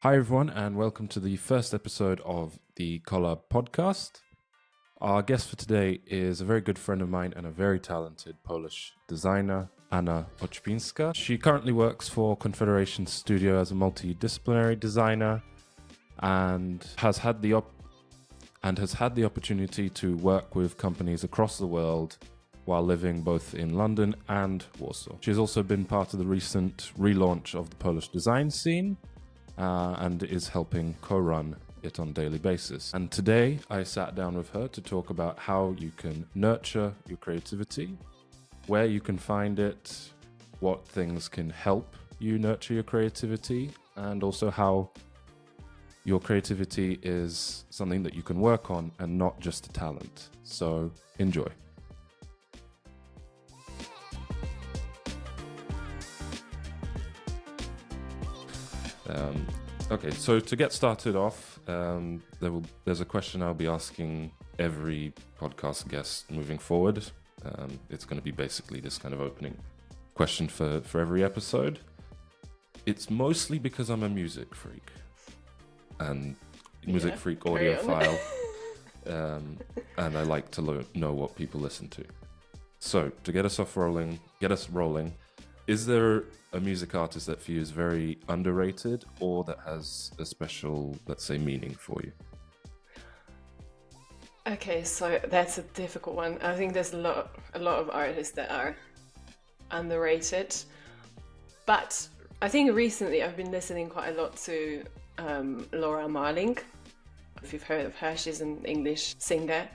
Hi, everyone, and welcome to the first episode of the Collab podcast. Our guest for today is a very good friend of mine and a very talented Polish designer, Anna Ocpinska. She currently works for Confederation Studio as a multidisciplinary designer and has had the opportunity to work with companies across the world while living both in London and Warsaw. She's also been part of the recent relaunch of the Polish design scene and is helping co-run it on a daily basis. And today I sat down with her to talk about how you can nurture your creativity, where you can find it, what things can help you nurture your creativity, and also how your creativity is something that you can work on and not just a talent. So enjoy. Okay, so to get started off, there's a question I'll be asking every podcast guest moving forward. It's going to be basically this kind of opening question for every episode. It's mostly because I'm a music freak and freak audiophile, and I like to know what people listen to. So to get us rolling, is there a music artist that for you is very underrated or that has a special, let's say, meaning for you? Okay, so that's a difficult one. I think there's a lot of artists that are underrated, but I think recently I've been listening quite a lot to Laura Marling. If you've heard of her, she's an English singer.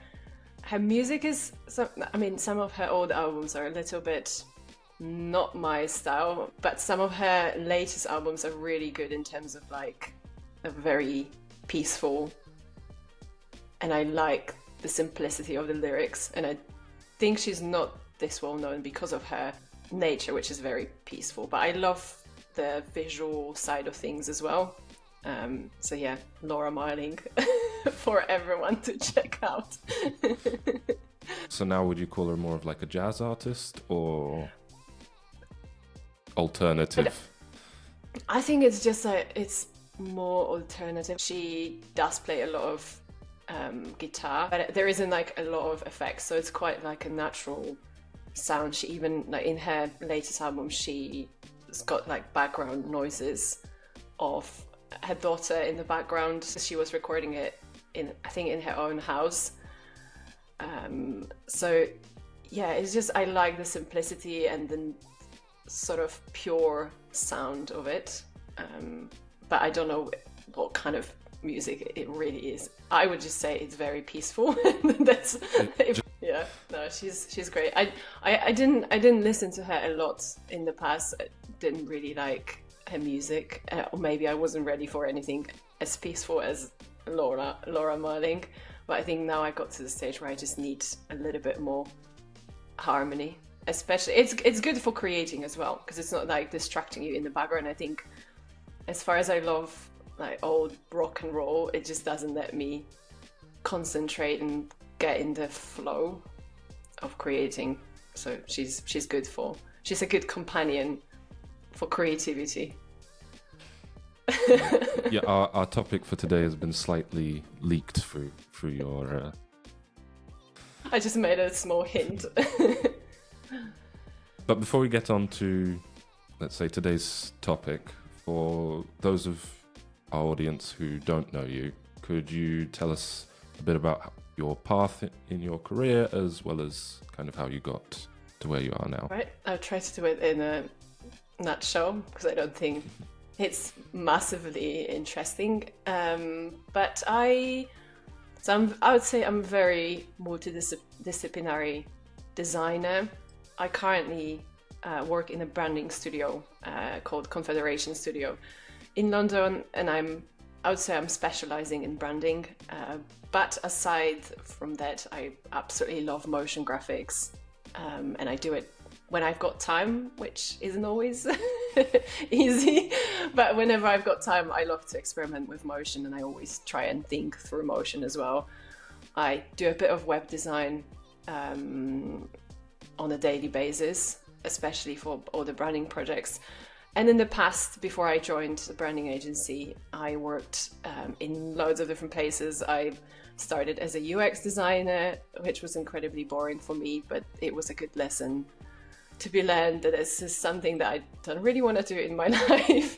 Her music is, some of her old albums are a little bit not my style, but some of her latest albums are really good in terms of like a very peaceful, and I like the simplicity of the lyrics, and I think she's not this well known because of her nature, which is very peaceful, but I love the visual side of things as well. So yeah, Laura Marling for everyone to check out. So now would you call her more of like a jazz artist or alternative? I think it's just it's more alternative. She does play a lot of guitar, but there isn't like a lot of effects, so it's quite like a natural sound. She even, like in her latest album, she's got like background noises of her daughter in the background. She was recording it in her own house. So yeah, it's just, I like the simplicity and the sort of pure sound of it, but I don't know what kind of music it really is. I would just say it's very peaceful. That's yeah. No, she's great. I didn't listen to her a lot in the past. I didn't really like her music, or maybe I wasn't ready for anything as peaceful as Laura Marling. But I think now I got to the stage where I just need a little bit more harmony. Especially, it's good for creating as well, because it's not like distracting you in the background. I think, as far as I love like old rock and roll, it just doesn't let me concentrate and get in the flow of creating. So she's a good companion for creativity. Yeah, our topic for today has been slightly leaked through your. I just made a small hint. But before we get on to, let's say, today's topic, for those of our audience who don't know you, could you tell us a bit about your path in your career, as well as kind of how you got to where you are now? Right, I'll try to do it in a nutshell, because I don't think it's massively interesting. But I would say I'm a very multidisciplinary designer. I currently work in a branding studio called Confederation Studio in London, and I would say I'm specializing in branding. But aside from that, I absolutely love motion graphics, and I do it when I've got time, which isn't always easy. But whenever I've got time, I love to experiment with motion, and I always try and think through motion as well. I do a bit of web design on a daily basis, especially for all the branding projects. And in the past, before I joined the branding agency, I worked in loads of different places. I started as a UX designer, which was incredibly boring for me, but it was a good lesson to be learned that this is something that I don't really want to do in my life.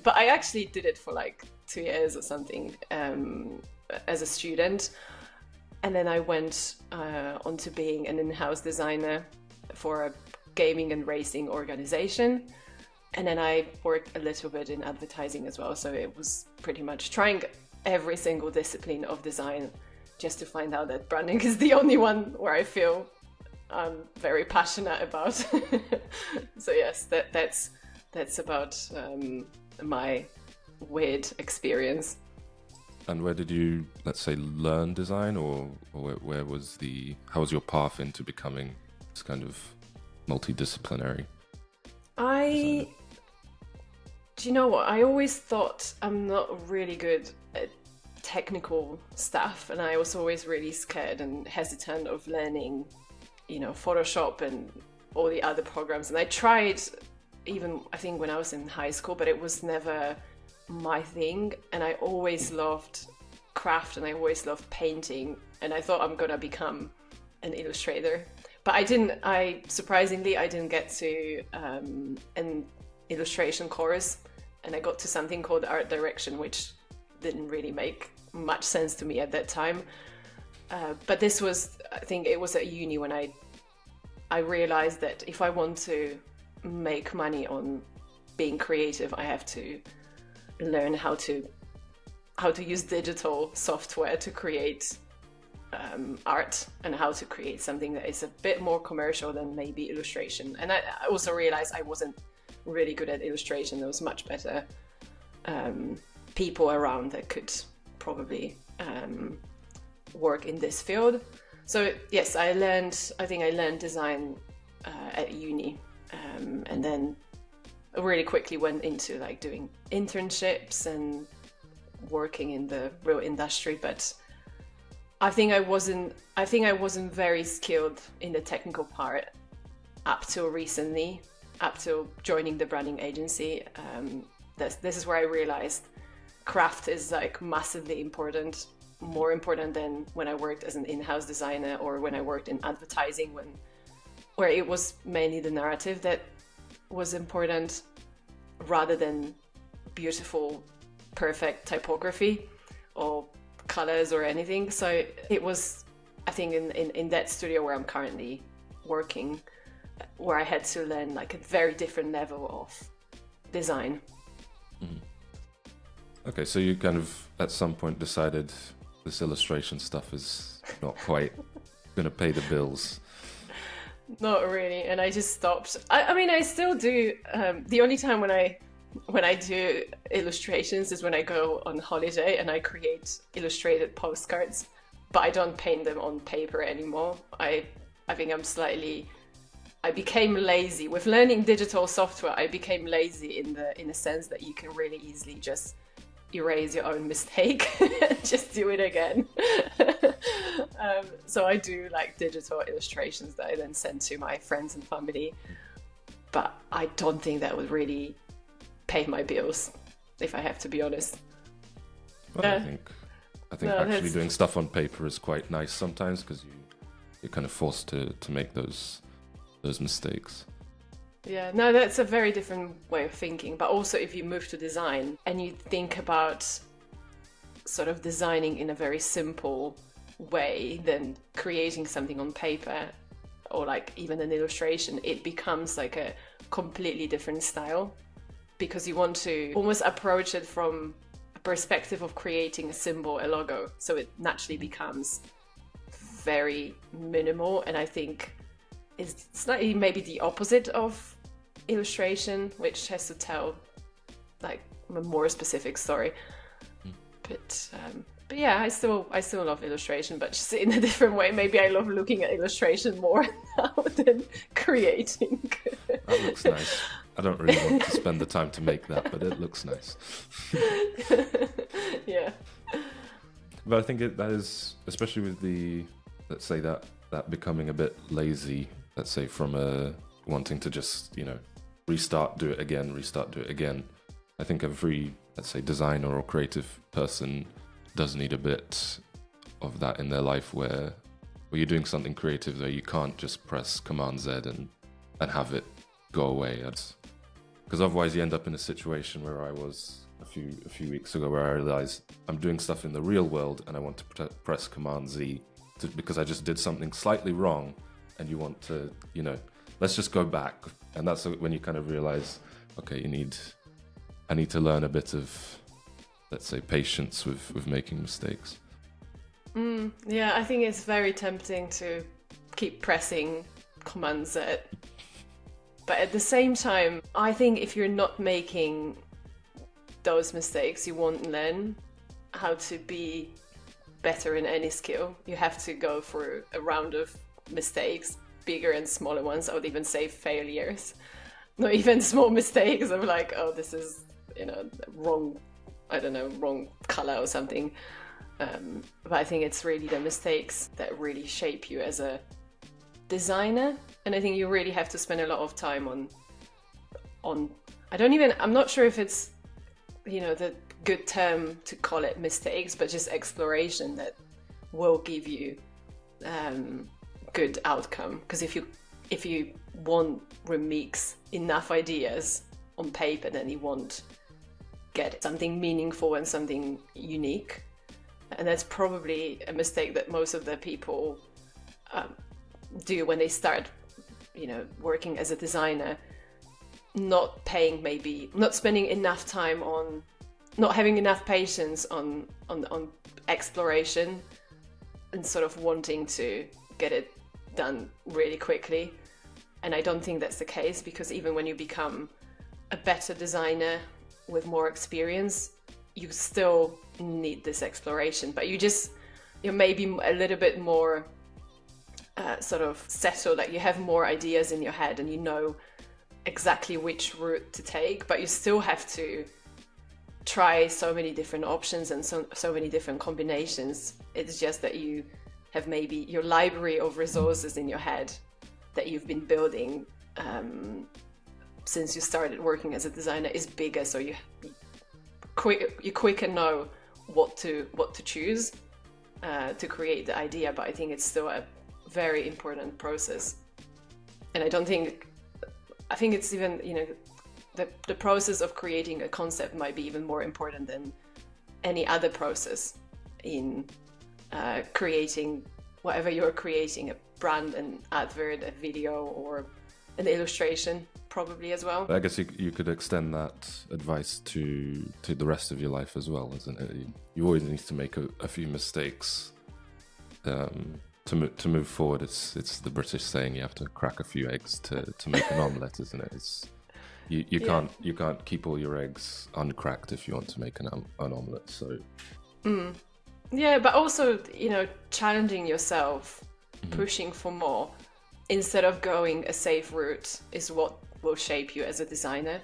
But I actually did it for like 2 years or something as a student. And then I went on to being an in-house designer for a gaming and racing organization. And then I worked a little bit in advertising as well. So it was pretty much trying every single discipline of design just to find out that branding is the only one where I feel I'm very passionate about. So yes, that's about my weird experience. And where did you, let's say, learn design, or where was how was your path into becoming this kind of multidisciplinary designer? Do you know what? I always thought I'm not really good at technical stuff, and I was always really scared and hesitant of learning, Photoshop and all the other programs. And I tried even, I think, when I was in high school, but it was never my thing. And I always loved craft and I always loved painting. And I thought I'm gonna become an illustrator. But surprisingly, I didn't get to an illustration course, and I got to something called art direction, which didn't really make much sense to me at that time. But this was, I think it was at uni when I realized that if I want to make money on being creative, I have to learn how to use digital software to create art, and how to create something that is a bit more commercial than maybe illustration. And I also realized I wasn't really good at illustration. There was much better people around that could probably work in this field. So yes, I think I learned design at uni, and then I really quickly went into like doing internships and working in the real industry. But I think I wasn't very skilled in the technical part up till recently, up till joining the branding agency. This is where I realized craft is like massively important, more important than when I worked as an in-house designer or when I worked in advertising, where it was mainly the narrative that was important rather than beautiful, perfect typography or colors or anything. So it was, I think, in that studio where I'm currently working, where I had to learn like a very different level of design. Mm-hmm. Okay, so you kind of at some point decided this illustration stuff is not quite going to pay the bills. Not really, and I just stopped. I mean, I still do. The only time when I do illustrations is when I go on holiday and I create illustrated postcards, but I don't paint them on paper anymore. I think I became lazy with learning digital software. I became lazy in the sense that you can really easily just erase your own mistake and just do it again. So I do like digital illustrations that I then send to my friends and family, but I don't think that would really pay my bills, if I have to be honest. Well, I think actually doing stuff on paper is quite nice sometimes, because you're kind of forced to make those mistakes. Yeah, no, that's a very different way of thinking. But also if you move to design and you think about sort of designing in a very simple way, then creating something on paper or like even an illustration, it becomes like a completely different style, because you want to almost approach it from a perspective of creating a symbol, a logo. So it naturally becomes very minimal, and I think it's slightly maybe the opposite of illustration, which has to tell like a more specific story. But yeah, I still love illustration, but just in a different way. Maybe I love looking at illustration more now than creating. That looks nice. I don't really want to spend the time to make that, but it looks nice. Yeah. But I think that is, especially with let's say that becoming a bit lazy, let's say from wanting to just, restart, do it again, restart, do it again. I think every, let's say, designer or creative person does need a bit of that in their life where you're doing something creative though, you can't just press Command Z and have it go away. Because otherwise you end up in a situation where I was a few weeks ago, where I realized I'm doing stuff in the real world and I want to press Command Z because I just did something slightly wrong, and you want to, let's just go back. And that's when you kind of realize, okay, I need to learn a bit of, let's say, patience with making mistakes. Yeah, I think it's very tempting to keep pressing Command Z. But at the same time, I think if you're not making those mistakes, you won't learn how to be better in any skill. You have to go through a round of mistakes, bigger and smaller ones. I would even say failures. Not even small mistakes of like, oh, this is, wrong color or something. But I think it's really the mistakes that really shape you as a designer. And I think you really have to spend a lot of time on I'm not sure if it's, the good term to call it mistakes, but just exploration that will give you good outcome. Because if you won't remix enough ideas on paper, then you won't get something meaningful and something unique. And that's probably a mistake that most of the people do when they start, working as a designer. Not spending enough time on, not having enough patience on exploration, and sort of wanting to get it done really quickly. And I don't think that's the case, because even when you become a better designer with more experience, you still need this exploration, but you're maybe a little bit more sort of settled, like you have more ideas in your head and you know exactly which route to take, but you still have to try so many different options and so many different combinations. It's just that you have maybe your library of resources in your head that you've been building since you started working as a designer is bigger, so you quicker know what to choose to create the idea. But I think it's still a very important process, and I think it's even, the process of creating a concept might be even more important than any other process in creating whatever you're creating, a brand, an advert, a video, or an illustration, probably as well. I guess you could extend that advice to the rest of your life as well, isn't it? You always need to make a few mistakes to move forward. It's the British saying, you have to crack a few eggs to make an omelette, isn't it? You can't keep all your eggs uncracked if you want to make an omelette. So yeah, but also challenging yourself, pushing for more instead of going a safe route is what will shape you as a designer.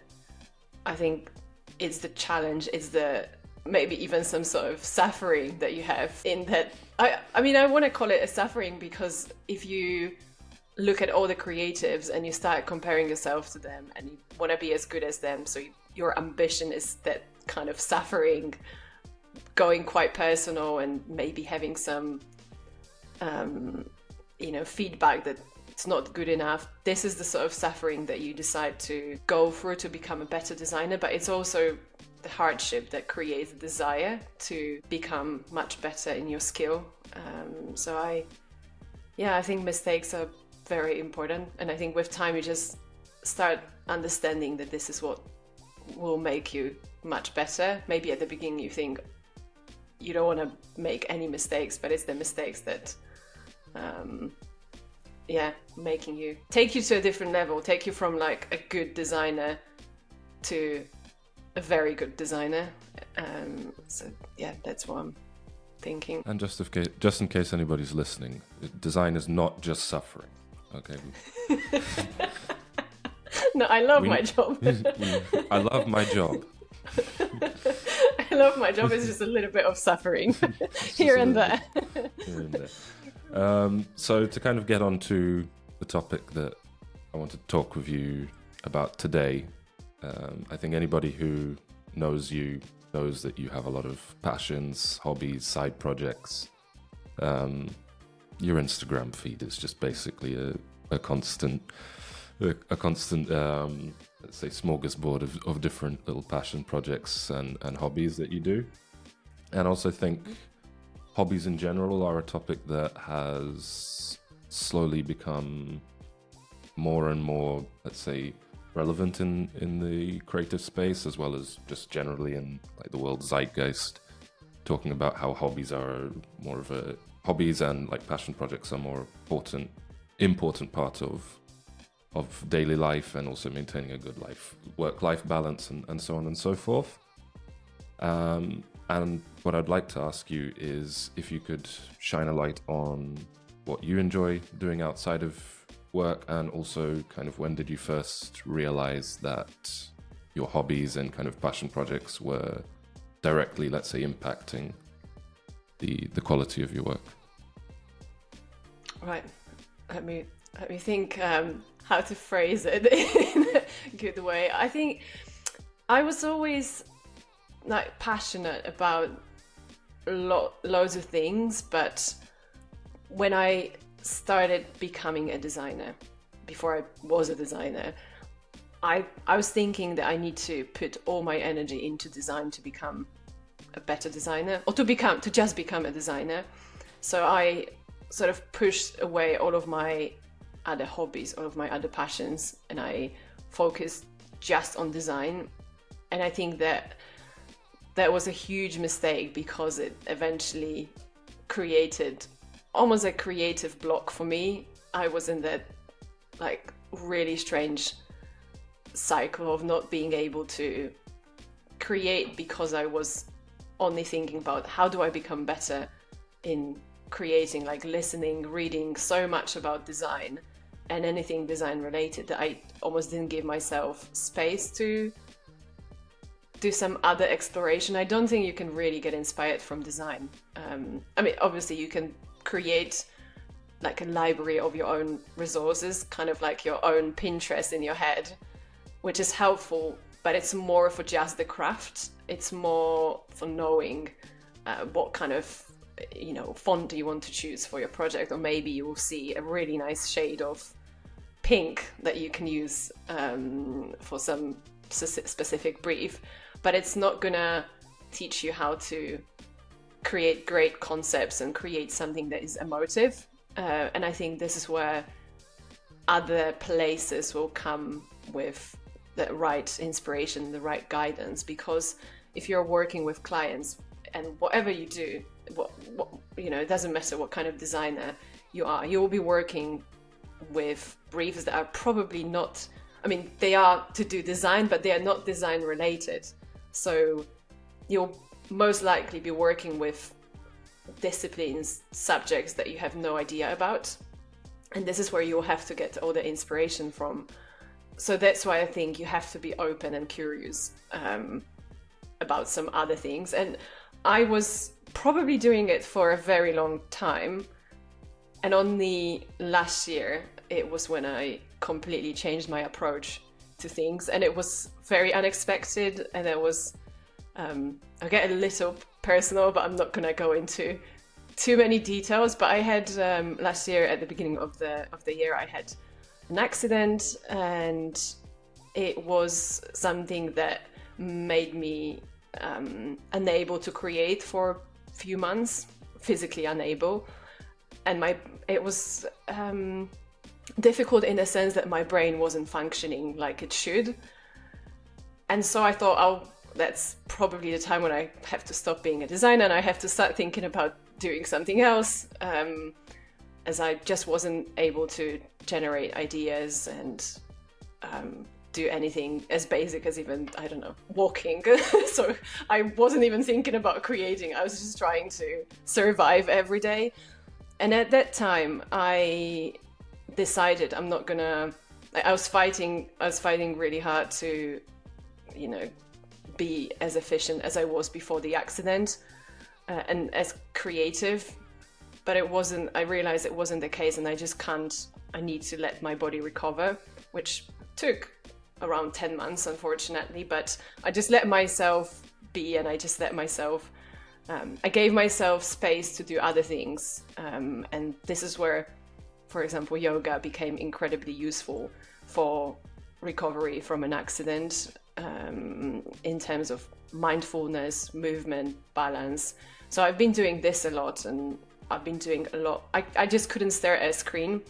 I think it's the challenge, it's the maybe even some sort of suffering that you have in that. I mean, I want to call it a suffering, because if you look at all the creatives and you start comparing yourself to them and you want to be as good as them, so your ambition is that kind of suffering, going quite personal and maybe having some feedback that it's not good enough. This is the sort of suffering that you decide to go through to become a better designer, but it's also the hardship that creates the desire to become much better in your skill. So I think mistakes are very important, and I think with time you just start understanding that this is what will make you much better. Maybe at the beginning you think you don't want to make any mistakes, but it's the mistakes that take you to a different level, take you from like a good designer to a very good designer. So yeah, that's what I'm thinking. And just in case anybody's listening, design is not just suffering. Okay. No, I love my job. I love my job. I love my job. It's just a little bit of suffering here and there. So to kind of get on to the topic that I want to talk with you about today. I think anybody who knows you knows that you have a lot of passions, hobbies, side projects. Your Instagram feed is just basically a constant, let's say, smorgasbord of different little passion projects and hobbies that you do. And I also think hobbies in general are a topic that has slowly become more and more, let's say, relevant in the creative space, as well as just generally in like the world zeitgeist, talking about how hobbies and like passion projects are more important part of daily life, and also maintaining a good work-life balance and so on and so forth. And what I'd like to ask you is if you could shine a light on what you enjoy doing outside of work, and also kind of when did you first realize that your hobbies and kind of passion projects were directly, let's say, impacting the quality of your work? Right. Let me think how to phrase it in a good way. I think I was always like passionate about loads of things, but when I started becoming a designer, before I was a designer, I was thinking that I need to put all my energy into design to become a better designer, or to just become a designer. So I sort of pushed away all of my other hobbies, all of my other passions, and I focused just on design. And I think that was a huge mistake, because it eventually created almost a creative block for me. I was in that like really strange cycle of not being able to create, because I was only thinking about how do I become better in creating, like listening, reading so much about design and anything design related, that I almost didn't give myself space to do some other exploration. I don't think you can really get inspired from design. I mean, obviously you can create like a library of your own resources, kind of like your own Pinterest in your head, which is helpful, but it's more for just the craft. It's more for knowing what kind of font do you want to choose for your project, or maybe you will see a really nice shade of pink that you can use for some specific brief, but it's not gonna teach you how to create great concepts and create something that is emotive. And I think this is where other places will come with the right inspiration, the right guidance, because if you're working with clients, and whatever you do, it doesn't matter what kind of designer you are, you will be working with briefs that are probably not, I mean, they are to do design, but they are not design related. So you'll most likely be working with disciplines, subjects that you have no idea about. And this is where you'll have to get all the inspiration from. So that's why I think you have to be open and curious about some other things. And I was probably doing it for a very long time. And only last year, it was when I completely changed my approach to things. And it was very unexpected. And it was, I'll get a little personal, but I'm not going to go into too many details. But I had last year, at the beginning of the year, I had an accident, and it was something that made me unable to create for a few months, physically unable. And it was difficult in the sense that my brain wasn't functioning like it should. And so I thought, that's probably the time when I have to stop being a designer and I have to start thinking about doing something else, as I just wasn't able to generate ideas and do anything as basic as even, I don't know, walking. So I wasn't even thinking about creating. I was just trying to survive every day. And at that time, I decided I'm not gonna. I was fighting really hard to, be as efficient as I was before the accident, and as creative. But it wasn't. I realized it wasn't the case, and I just can't. I need to let my body recover, which took around 10 months, unfortunately, but I just let myself be, and I just let myself, I gave myself space to do other things. And this is where, for example, yoga became incredibly useful for recovery from an accident, in terms of mindfulness, movement, balance. So I've been doing this a lot, and I've been doing a lot. I just couldn't stare at a screen.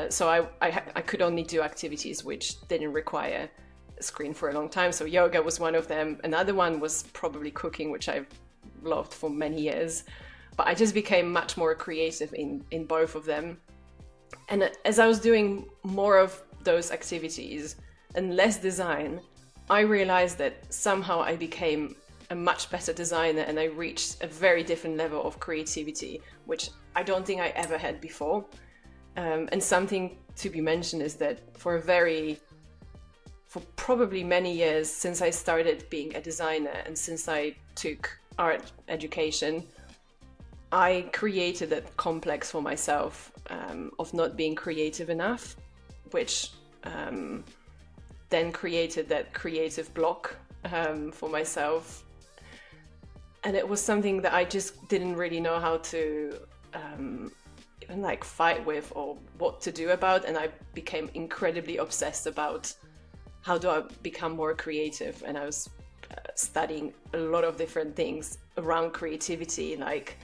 So I could only do activities which didn't require a screen for a long time. So yoga was one of them. Another one was probably cooking, which I've loved for many years. But I just became much more creative in both of them. And as I was doing more of those activities and less design, I realized that somehow I became a much better designer, and I reached a very different level of creativity, which I don't think I ever had before. And something to be mentioned is that for probably many years since I started being a designer and since I took art education, I created that complex for myself, of not being creative enough, which then created that creative block, for myself. And it was something that I just didn't really know how to even like fight with or what to do about. And I became incredibly obsessed about how do I become more creative. And I was studying a lot of different things around creativity, like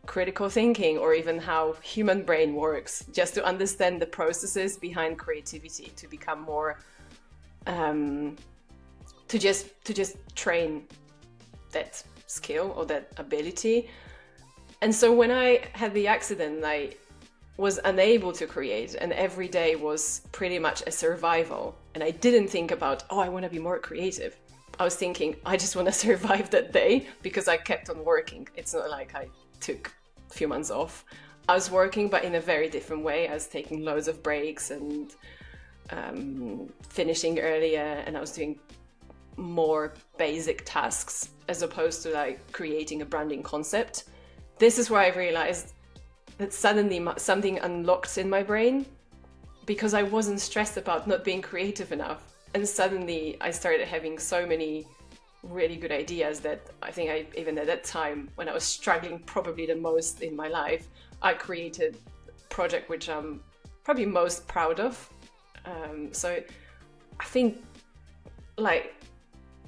critical thinking, or even how human brain works, just to understand the processes behind creativity, to become more to just train that skill or that ability. And so when I had the accident, I was unable to create, and every day was pretty much a survival. And I didn't think about, oh, I want to be more creative. I was thinking, I just want to survive that day, because I kept on working. It's not like I took a few months off. I was working, but in a very different way. I was taking loads of breaks and finishing earlier, and I was doing more basic tasks as opposed to like creating a branding concept. This is where I realized that suddenly something unlocked in my brain, because I wasn't stressed about not being creative enough. And suddenly I started having so many really good ideas that I think even at that time, when I was struggling probably the most in my life, I created a project which I'm probably most proud of. So I think like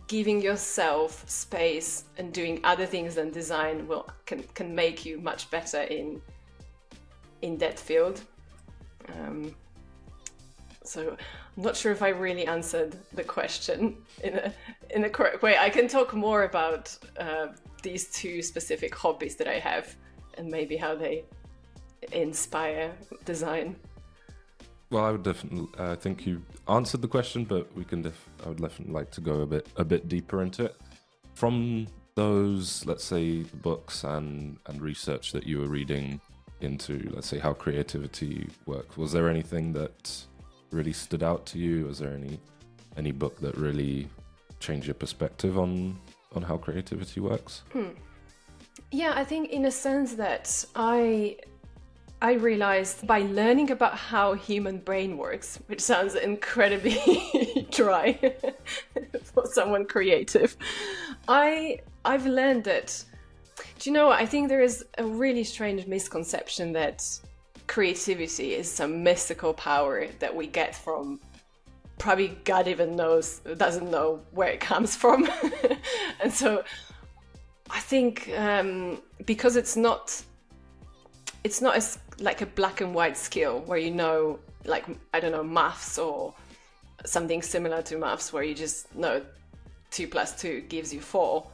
giving yourself space and doing other things than design can make you much better in that field. So I'm not sure if I really answered the question in a correct way. I can talk more about these two specific hobbies that I have and maybe how they inspire design. Well, I would definitely. I think you answered the question, but I would definitely like to go a bit deeper into it. From those, let's say, books and research that you were reading into, let's say, how creativity works, was there anything that really stood out to you? Was there any book that really changed your perspective on how creativity works? Yeah, I think in a sense that I realized by learning about how human brain works, which sounds incredibly dry for someone creative, I've learned that, do you know what? I think there is a really strange misconception that creativity is some mystical power that we get from, probably God even doesn't know where it comes from. And so I think because it's not as like a black and white skill where like, I don't know, maths or something similar to maths where you just know 2 + 2 gives you 4.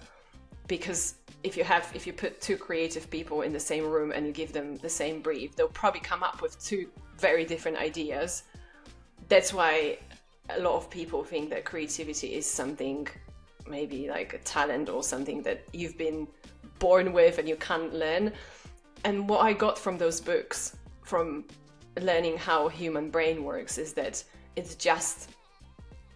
Because if you put two creative people in the same room and you give them the same brief, they'll probably come up with two very different ideas. That's why a lot of people think that creativity is something, maybe like a talent or something that you've been born with and you can't learn. And what I got from those books, from learning how human brain works, is that it's just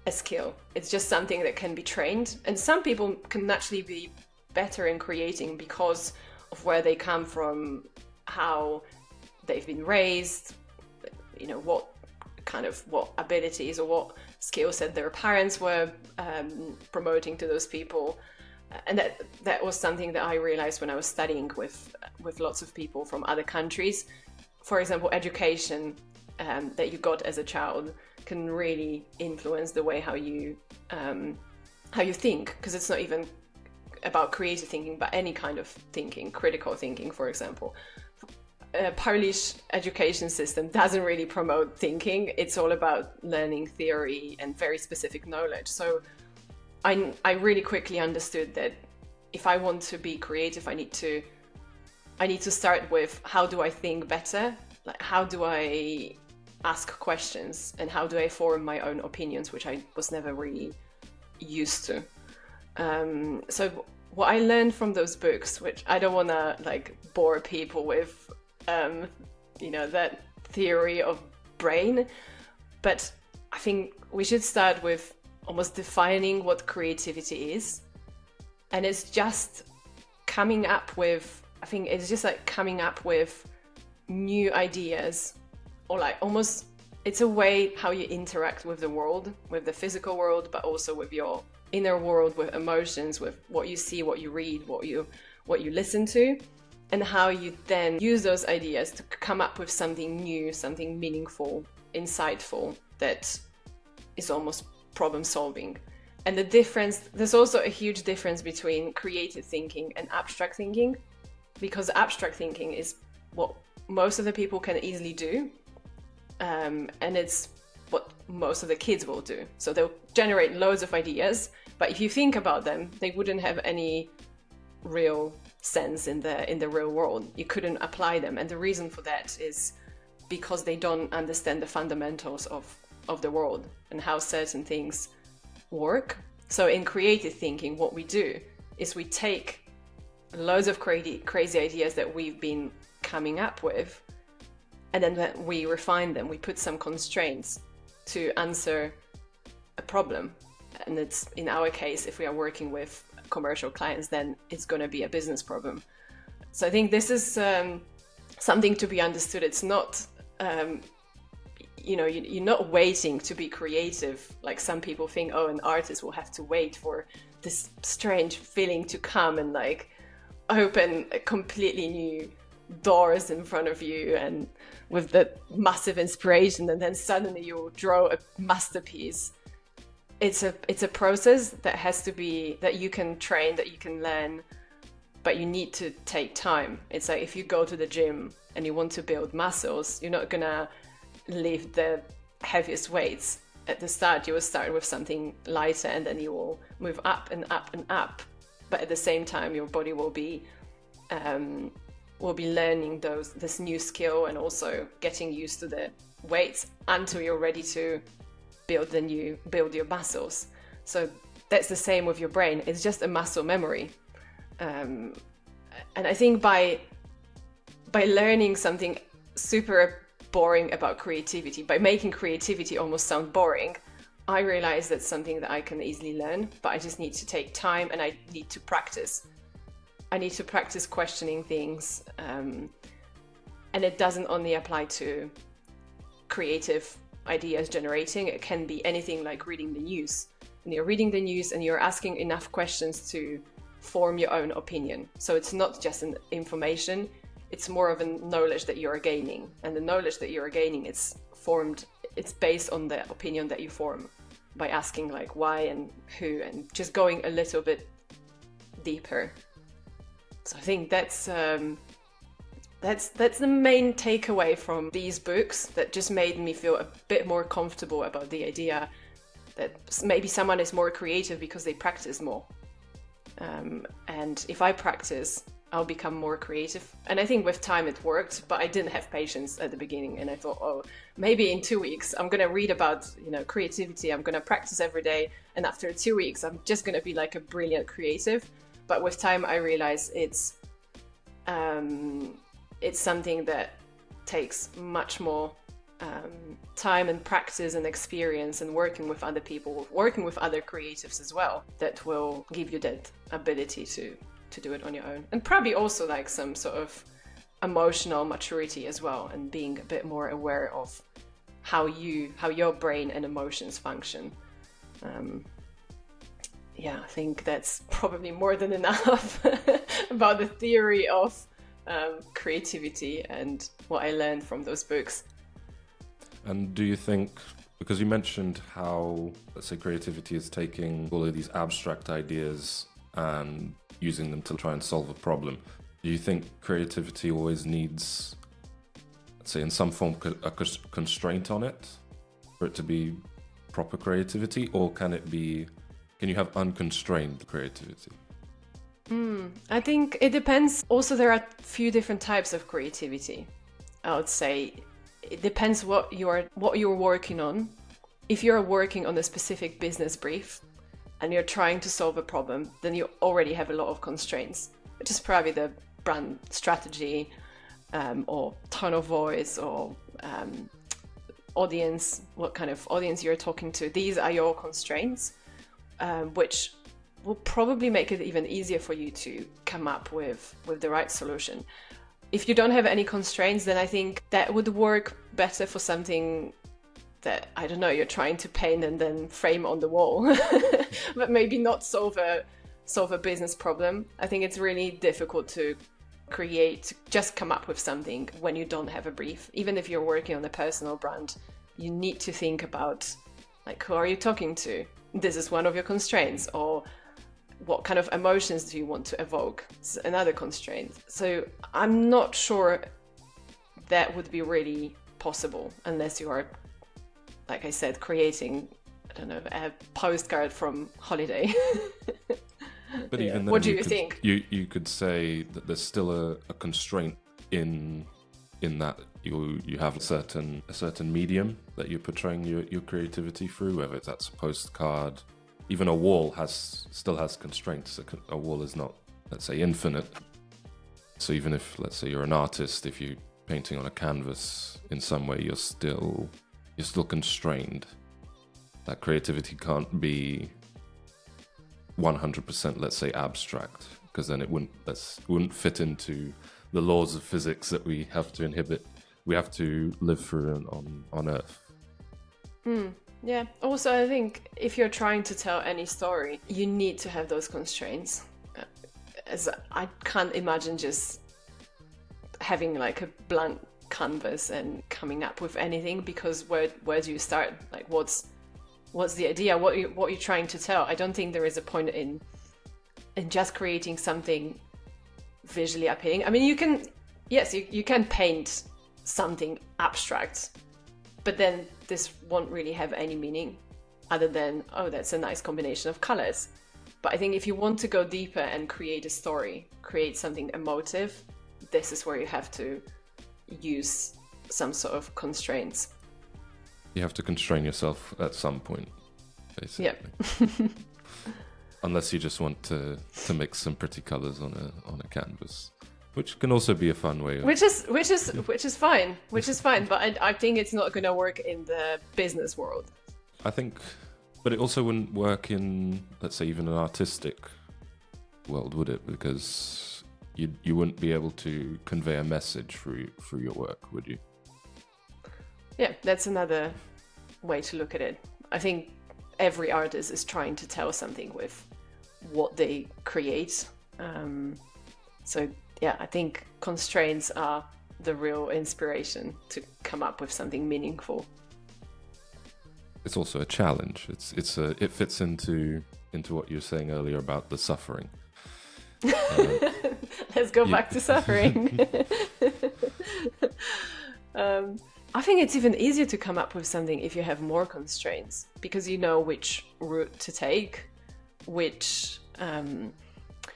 a skill. It's just something that can be trained. And some people can naturally be better in creating because of where they come from, how they've been raised, what abilities or what skills that their parents were promoting to those people. And that was something that I realized when I was studying with lots of people from other countries. For example, education that you got as a child can really influence the way how you think, because it's not even about creative thinking, but any kind of thinking, critical thinking, for example. Polish education system doesn't really promote thinking. It's all about learning theory and very specific knowledge. So I really quickly understood that if I want to be creative, I need to start with, how do I think better? Like, how do I ask questions, and how do I form my own opinions, which I was never really used to. So what I learned from those books, which I don't want to like bore people with, that theory of brain, but I think we should start with almost defining what creativity is. And it's just coming up with, new ideas, or like almost, it's a way how you interact with the world, with the physical world, but also with your inner world, with emotions, with what you see, what you read, what you listen to, and how you then use those ideas to come up with something new, something meaningful, insightful, that is almost problem solving. And there's also a huge difference between creative thinking and abstract thinking, because abstract thinking is what most of the people can easily do, and it's what most of the kids will do. So they'll generate loads of ideas, but if you think about them, they wouldn't have any real sense in the real world. You couldn't apply them, and the reason for that is because they don't understand the fundamentals of the world and how certain things work. So in creative thinking, what we do is we take loads of crazy ideas that we've been coming up with, and then we refine them. We put some constraints to answer a problem. And it's, in our case, if we are working with commercial clients, then it's going to be a business problem. So I think this is something to be understood. It's not, you're not waiting to be creative. Like some people think, an artist will have to wait for this strange feeling to come and like open a completely new doors in front of you, and with the massive inspiration, and then suddenly you'll draw a masterpiece. It's a process that has to be, that you can train, that you can learn, but you need to take time. It's like if you go to the gym and you want to build muscles, you're not gonna lift the heaviest weights. At the start, you will start with something lighter, and then you will move up and up and up. But at the same time, your body will be learning this new skill, and also getting used to the weights until you're ready to build your muscles. So that's the same with your brain. It's just a muscle memory. And I think by learning something super boring about creativity, by making creativity almost sound boring, I realized that's something that I can easily learn, but I just need to take time, and I need to practice. I need to practice questioning things. And it doesn't only apply to creative ideas generating. It can be anything, like reading the news. And you're reading the news and you're asking enough questions to form your own opinion. So it's not just an information, it's more of a knowledge that you're gaining. And the knowledge that you're gaining, it's based on the opinion that you form by asking like why and who, and just going a little bit deeper. So I think that's the main takeaway from these books, that just made me feel a bit more comfortable about the idea that maybe someone is more creative because they practice more. And if I practice, I'll become more creative. And I think with time it worked, but I didn't have patience at the beginning. And I thought, maybe in 2 weeks, I'm going to read about, creativity. I'm going to practice every day. And after 2 weeks, I'm just going to be like a brilliant creative. But with time, I realized it's something that takes much more time and practice and experience, and working with other people, working with other creatives as well, that will give you that ability to do it on your own. And probably also like some sort of emotional maturity as well, and being a bit more aware of how your brain and emotions function. I think that's probably more than enough about the theory of creativity and what I learned from those books. And do you think, because you mentioned how, let's say, creativity is taking all of these abstract ideas and using them to try and solve a problem, do you think creativity always needs, let's say, in some form, a constraint on it for it to be proper creativity? Or can you have unconstrained creativity? I think it depends. Also, there are a few different types of creativity. I would say it depends what you're working on. If you're working on a specific business brief and you're trying to solve a problem, then you already have a lot of constraints, which is probably the brand strategy, or tone of voice, or audience, what kind of audience you're talking to. These are your constraints, which will probably make it even easier for you to come up with the right solution. If you don't have any constraints, then I think that would work better for something that, I don't know, you're trying to paint and then frame on the wall, but maybe not solve a business problem. I think it's really difficult to just come up with something when you don't have a brief. Even if you're working on a personal brand, you need to think about, like, who are you talking to? This is one of your constraints. Or what kind of emotions do you want to evoke? It's another constraint. So I'm not sure that would be really possible unless you are, like I said, creating, I don't know, a postcard from holiday. But even then, what do you think? You could say that there's still a constraint in that you have a certain medium that you're portraying your creativity through, whether that's a postcard. Even a wall still has constraints. A wall is not, let's say, infinite. So even if, let's say, you're an artist, if you're painting on a canvas, in some way you're still constrained. That creativity can't be 100%, let's say, abstract, because then it wouldn't fit into the laws of physics that we have to live through on Earth. Yeah. Also, I think if you're trying to tell any story, you need to have those constraints. As I can't imagine just having like a blank canvas and coming up with anything, because where do you start? Like, what's the idea? What you're trying to tell? I don't think there is a point in just creating something visually appealing. I mean, you can paint something abstract, but then this won't really have any meaning other than, oh, that's a nice combination of colors. But I think if you want to go deeper and create a story, create something emotive, this is where you have to use some sort of constraints. You have to constrain yourself at some point, basically. Yeah. Unless you just want to mix some pretty colors on a canvas, which can also be a fun way of... Which is fine. But I think it's not going to work in the business world. I think, but it also wouldn't work in, let's say, even an artistic world, would it? Because you wouldn't be able to convey a message through your work, would you? Yeah, that's another way to look at it. I think every artist is trying to tell something with what they create. So yeah, I think constraints are the real inspiration to come up with something meaningful. It's also a challenge. It fits into what you were saying earlier about the suffering. Let's go back to suffering. I think it's even easier to come up with something if you have more constraints, because you know which route to take,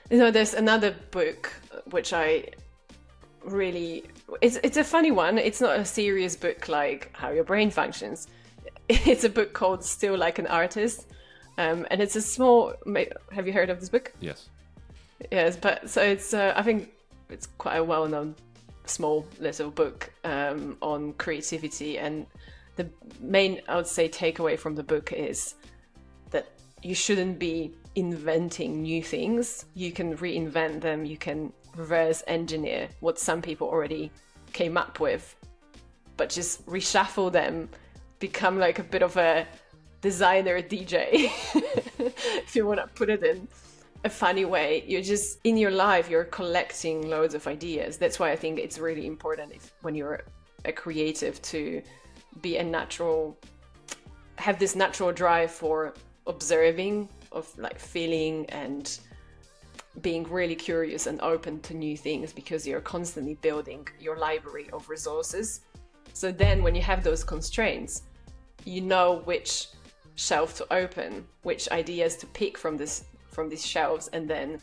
there's another book which I really... It's a funny one. It's not a serious book like How Your Brain Functions. It's a book called Still Like an Artist. And it's a small... Have you heard of this book? Yes. Yes, but so it's... I think it's quite a well-known small little book on creativity. And the main, I would say, takeaway from the book is that you shouldn't be inventing new things. You can reinvent them. You can reverse engineer what some people already came up with, but just reshuffle them become like a bit of a designer DJ, if you want to put it in a funny way. You're just, in your life, you're collecting loads of ideas. That's why I think it's really important when you're a creative to be have this natural drive for observing, of like feeling and being really curious and open to new things, because you're constantly building your library of resources. So then when you have those constraints, you know which shelf to open, which ideas to pick from these shelves, and then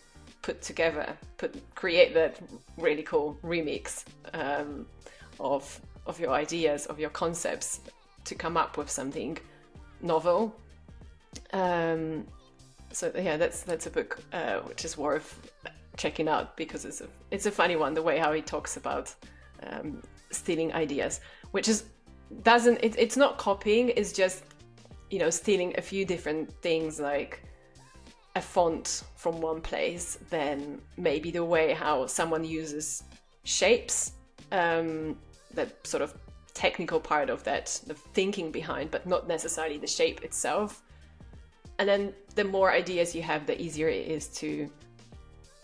create that really cool remix of your ideas, of your concepts, to come up with something novel. So yeah, that's a book which is worth checking out, because it's a funny one, the way how he talks about stealing ideas, which is it's not copying, it's just, you know, stealing a few different things, like a font from one place, then maybe the way how someone uses shapes, that sort of technical part of that, the thinking behind, but not necessarily the shape itself. And then the more ideas you have, the easier it is to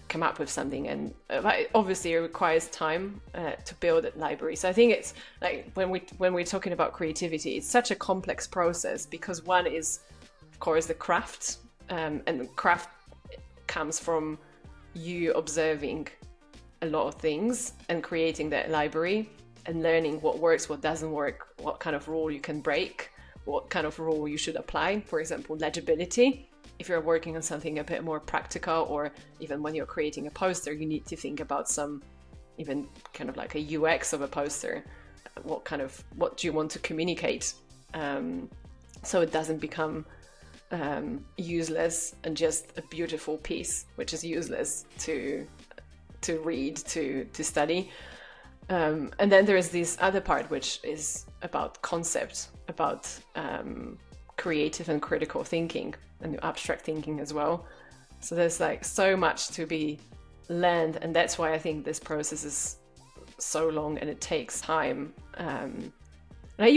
come up with something. And obviously it requires time to build a library. So I think it's like when we're talking about creativity, it's such a complex process, because one is, of course, the craft, and the craft comes from you observing a lot of things and creating that library and learning what works, what doesn't work, what kind of rule you can break, what kind of rule you should apply. For example, legibility. If you're working on something a bit more practical, or even when you're creating a poster, you need to think about some, even kind of like a UX of a poster. What do you want to communicate? So it doesn't become useless and just a beautiful piece, which is useless to read, to study. And then there is this other part, which is about concept, about creative and critical thinking, and abstract thinking as well. So there's like so much to be learned, and that's why I think this process is so long and it takes time. And I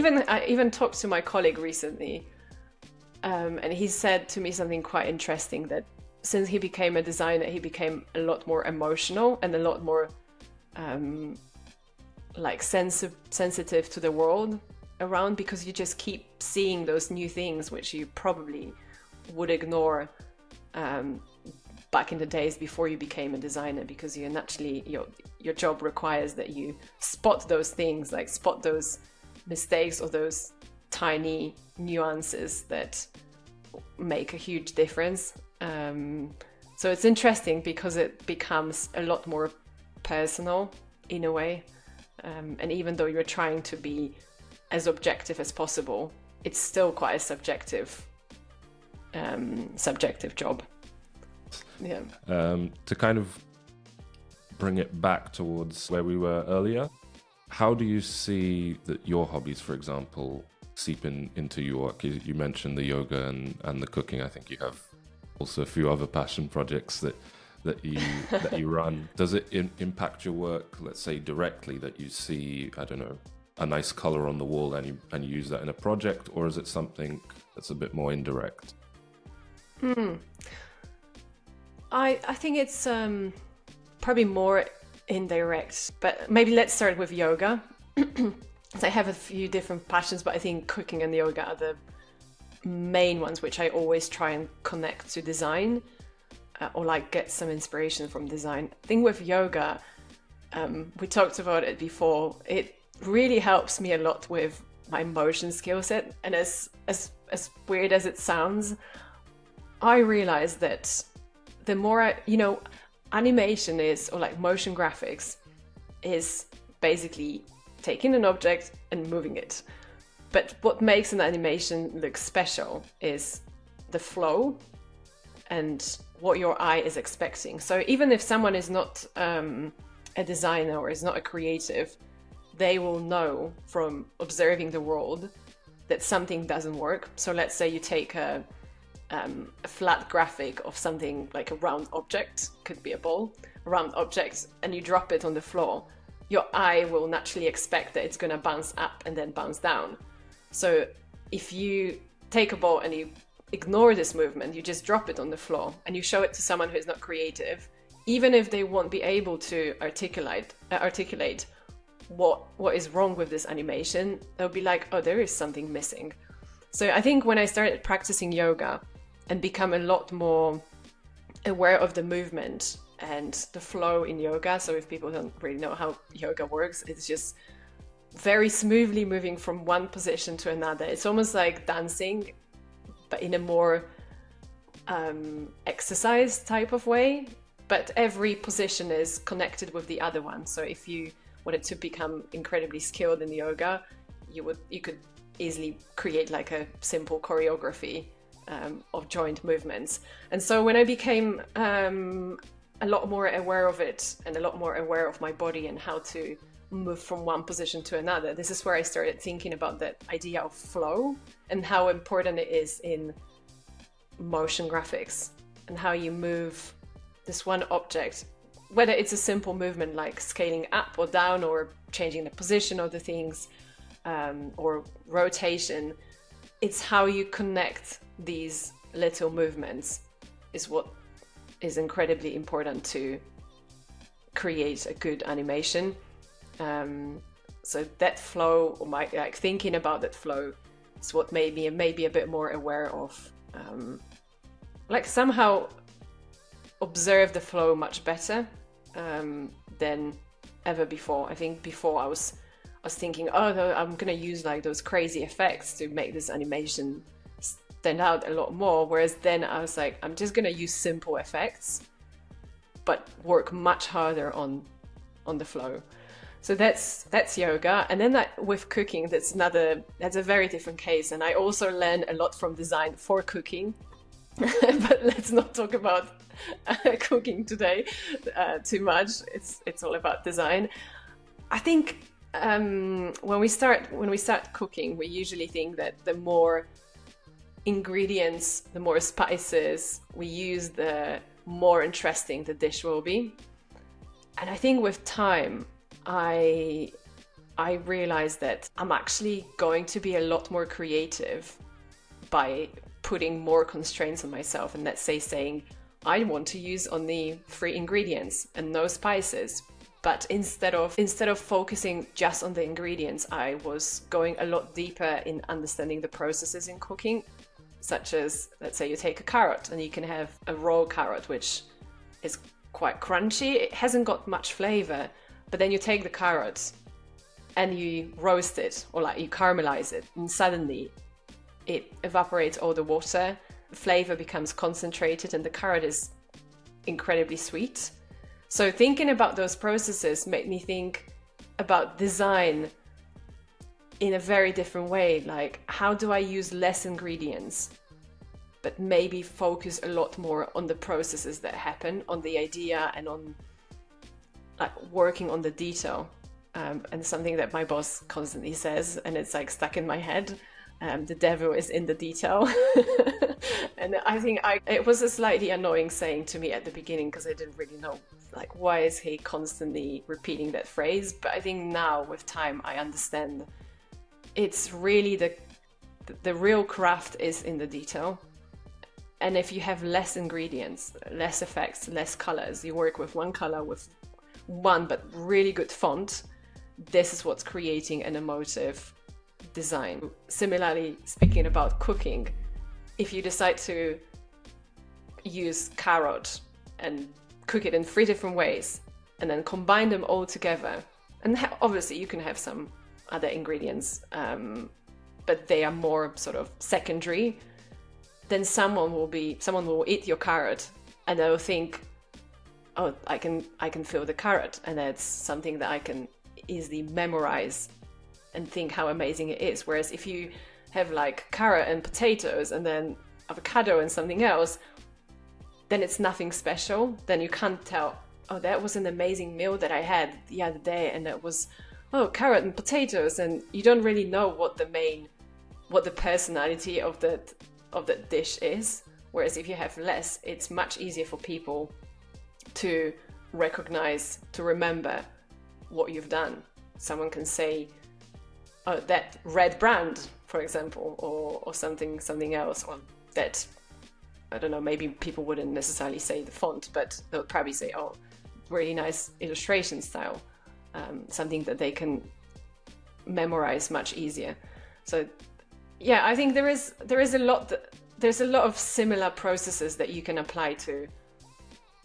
even talked to my colleague recently, and he said to me something quite interesting, that since he became a designer, he became a lot more emotional and a lot more like sensitive to the world around, because you just keep seeing those new things which you probably would ignore back in the days before you became a designer, because you naturally, your job requires that you spot those things, like spot those mistakes or those tiny nuances that make a huge difference. So it's interesting because it becomes a lot more personal in a way. And even though you're trying to be as objective as possible, it's still quite a subjective job. Yeah. To kind of bring it back towards where we were earlier, how do you see that your hobbies, for example, seep into your work? You mentioned the yoga and the cooking. I think you have also a few other passion projects that you run. Does it impact your work, let's say directly, that you see, I don't know, a nice color on the wall and you use that in a project, or is it something that's a bit more indirect? I think it's probably more indirect, but maybe let's start with yoga. So I have a few different passions, but I think cooking and yoga are the main ones which I always try and connect to design, or like get some inspiration from design. I think with yoga, we talked about it before, it really helps me a lot with my motion skill set. And as weird as it sounds, I realized that the more animation is, or like motion graphics is basically taking an object and moving it. But what makes an animation look special is the flow and what your eye is expecting. So even if someone is not a designer or is not a creative, they will know from observing the world that something doesn't work. So let's say you take a flat graphic of something like a round object, could be a ball, a round object, and you drop it on the floor. Your eye will naturally expect that it's going to bounce up and then bounce down. So if you take a ball and you ignore this movement, you just drop it on the floor and you show it to someone who is not creative, even if they won't be able to articulate what is wrong with this animation, they'll be like, oh, there is something missing. So I think when I started practicing yoga and become a lot more aware of the movement and the flow in yoga, so if people don't really know how yoga works, it's just very smoothly moving from one position to another. It's almost like dancing, but in a more exercise type of way. But every position is connected with the other one. So if you wanted to become incredibly skilled in yoga, you could easily create like a simple choreography of joint movements. And so when I became a lot more aware of it and a lot more aware of my body and how to move from one position to another, this is where I started thinking about that idea of flow and how important it is in motion graphics and how you move this one object, whether it's a simple movement like scaling up or down or changing the position of the things or rotation. It's how you connect these little movements is what is incredibly important to create a good animation. So that flow, or thinking about that flow, is what made me maybe a bit more aware of, somehow observe the flow much better than ever before. I think before I was thinking, oh, I'm gonna use like those crazy effects to make this animation stand out a lot more. Whereas then I was like, I'm just gonna use simple effects, but work much harder on the flow. So that's yoga. And then with cooking, that's a very different case. And I also learn a lot from design for cooking. But let's not talk about cooking today too much. It's all about design. I think when we start cooking, we usually think that the more ingredients, the more spices we use, the more interesting the dish will be. And I think with time, I realized that I'm actually going to be a lot more creative by putting more constraints on myself, and let's say saying I want to use only 3 ingredients and no spices. But instead of focusing just on the ingredients, I was going a lot deeper in understanding the processes in cooking, such as, let's say you take a carrot and you can have a raw carrot, which is quite crunchy. It hasn't got much flavor, but then you take the carrot and you roast it or you caramelize it, and suddenly it evaporates all the water, the flavor becomes concentrated, and the carrot is incredibly sweet. So thinking about those processes made me think about design in a very different way. Like, how do I use less ingredients, but maybe focus a lot more on the processes that happen, on the idea, and on working on the detail. And something that my boss constantly says, and it's stuck in my head. The devil is in the detail. And I think it was a slightly annoying saying to me at the beginning, because I didn't really know why is he constantly repeating that phrase. But I think now with time I understand it's really the real craft is in the detail. And if you have less ingredients, less effects, less colors, you work with one color with one but really good font, this is what's creating an emotive design. Similarly, speaking about cooking, if you decide to use carrot and cook it in 3 different ways and then combine them all together, and obviously you can have some other ingredients, but they are more sort of secondary, then someone will eat your carrot and they'll think, oh, I can feel the carrot, and that's something that I can easily memorize and think how amazing it is. Whereas if you have carrot and potatoes and then avocado and something else, then it's nothing special. Then you can't tell, oh, that was an amazing meal that I had the other day, and that was, oh, carrot and potatoes, and you don't really know what the personality of that dish is. Whereas if you have less, it's much easier for people to recognize, to remember what you've done. Someone can say, oh, that red brand for example, or something else, or that, I don't know, maybe people wouldn't necessarily say the font, but they'll probably say, oh, really nice illustration style, something that they can memorize much easier. So yeah, I think there's a lot of similar processes that you can apply to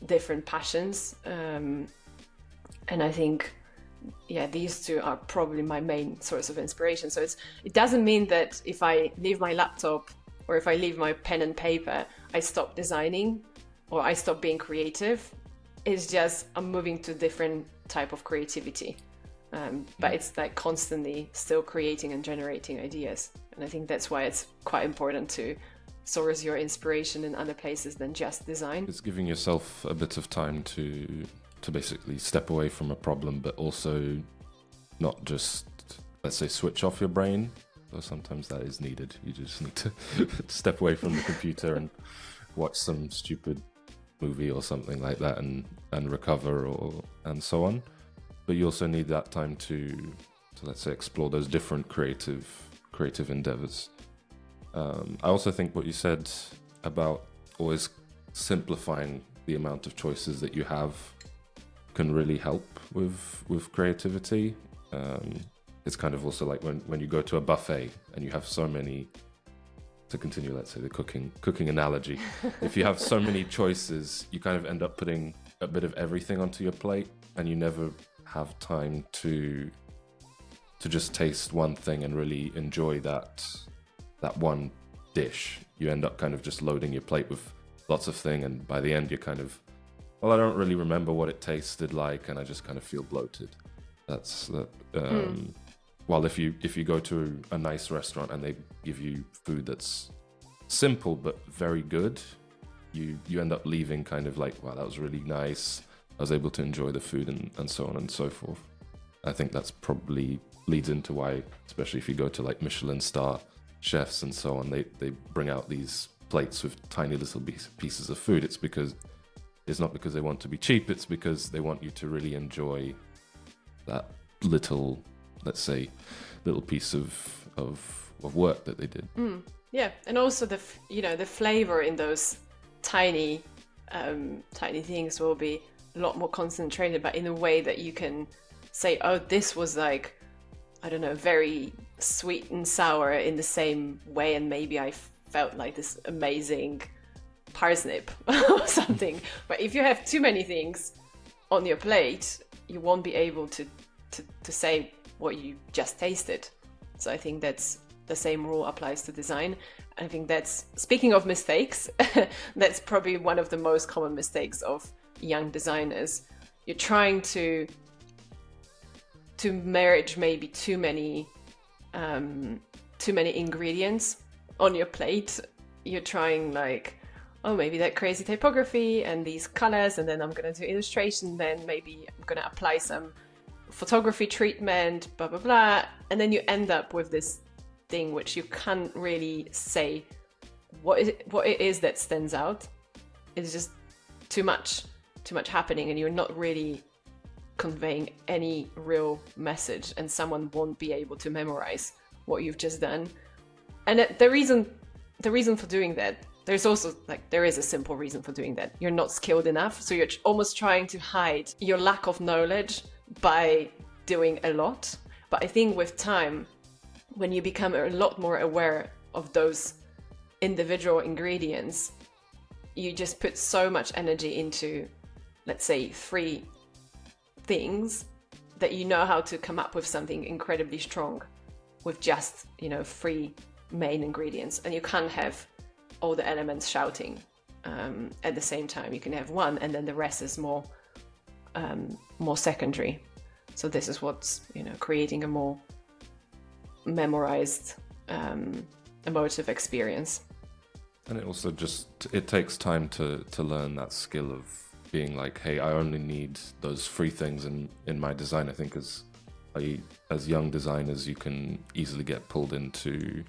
different passions, and I think, yeah, these two are probably my main source of inspiration. So it doesn't mean that if I leave my laptop or if I leave my pen and paper, I stop designing or I stop being creative. It's just I'm moving to different type of creativity. But it's like constantly still creating and generating ideas. And I think that's why it's quite important to source your inspiration in other places than just design. It's giving yourself a bit of time to basically step away from a problem, but also not just, let's say, switch off your brain. Though sometimes that is needed. You just need to step away from the computer and watch some stupid movie or something like that and recover and so on. But you also need that time to let's say explore those different creative endeavors. I also think what you said about always simplifying the amount of choices that you have can really help with creativity. It's kind of also like when you go to a buffet and you have so many, to continue, let's say, the cooking analogy, if you have so many choices, you kind of end up putting a bit of everything onto your plate, and you never have time to just taste one thing and really enjoy that one dish. You end up kind of just loading your plate with lots of things, and by the end you're kind of, well, I don't really remember what it tasted like, and I just kind of feel bloated. That's that. While if you go to a nice restaurant and they give you food that's simple but very good, you end up leaving kind of like, wow, that was really nice. I was able to enjoy the food and so on and so forth. I think that's probably leads into why, especially if you go to like Michelin star chefs and so on, they bring out these plates with tiny little pieces of food. It's not because they want to be cheap, it's because they want you to really enjoy that little, let's say, little piece of work that they did. Yeah, and also the flavor in those tiny things will be a lot more concentrated, but in a way that you can say, oh, this was like, I don't know, very sweet and sour in the same way, and maybe I felt like this amazing parsnip or something. But if you have too many things on your plate, you won't be able to say what you just tasted. So I think that's the same rule applies to design. I think that's, speaking of mistakes, that's probably one of the most common mistakes of young designers. You're trying to merge maybe too many ingredients on your plate. You're trying like, oh, maybe that crazy typography and these colors, and then I'm going to do illustration, then maybe I'm going to apply some photography treatment, blah, blah, blah. And then you end up with this thing which you can't really say what it is that stands out. It's just too much happening, and you're not really conveying any real message, and someone won't be able to memorize what you've just done. And the reason for doing that, there's also there is a simple reason for doing that. You're not skilled enough, so you're almost trying to hide your lack of knowledge by doing a lot. But I think with time, when you become a lot more aware of those individual ingredients, you just put so much energy into, let's say, 3 things, that you know how to come up with something incredibly strong with just 3 main ingredients. And you can't have all the elements shouting at the same time. You can have one, and then the rest is more secondary. So this is what's creating a more memorized emotive experience. And it also it takes time to learn that skill of being like, hey, I only need those 3 things in my design. I think as young designers, you can easily get pulled into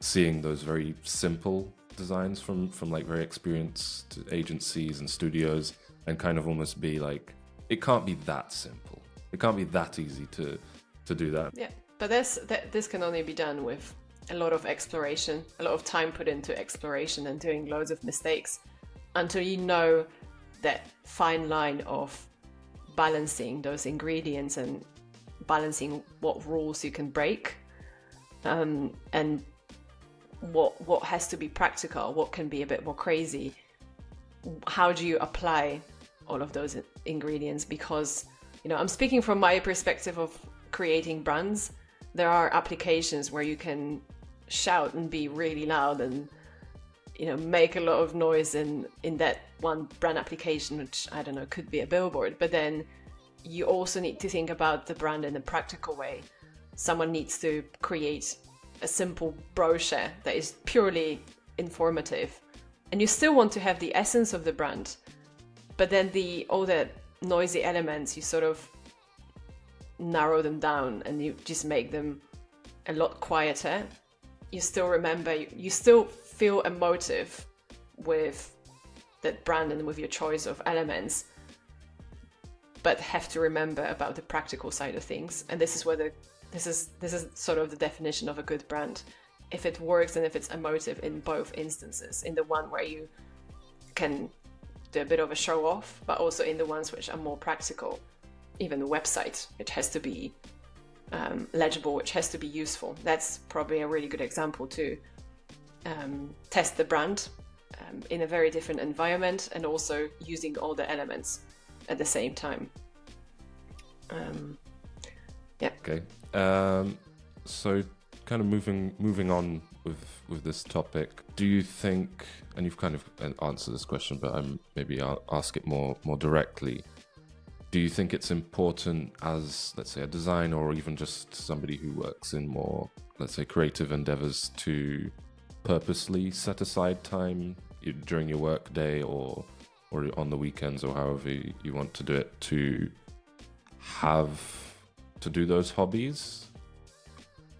seeing those very simple designs from like very experienced agencies and studios, and kind of almost be like, it can't be that simple. It can't be that easy to do that. Yeah, but this can only be done with a lot of exploration, a lot of time put into exploration and doing loads of mistakes until you know that fine line of balancing those ingredients and balancing what rules you can break, and what has to be practical, what can be a bit more crazy. How do you apply all of those ingredients? Because, you know, I'm speaking from my perspective of creating brands. There are applications where you can shout and be really loud and, you know, make a lot of noise in that one brand application, which, I don't know, could be a billboard. But then you also need to think about the brand in a practical way. Someone needs to create a simple brochure that is purely informative, and you still want to have the essence of the brand, but then all the noisy elements, you sort of narrow them down and you just make them a lot quieter. You still remember, you still feel emotive with that brand and with your choice of elements, but have to remember about the practical side of things. And this is where this is sort of the definition of a good brand. If it works and if it's emotive in both instances, in the one where you can do a bit of a show off, but also in the ones which are more practical. Even the website, it has to be legible, which has to be useful. That's probably a really good example to test the brand in a very different environment and also using all the elements at the same time. Yeah. Okay. So kind of moving on with this topic, do you think, and you've kind of answered this question, but maybe I'll ask it more directly. Do you think it's important as, let's say, a designer or even just somebody who works in more, let's say, creative endeavors to purposely set aside time during your work day or on the weekends or however you want to do it to do those hobbies?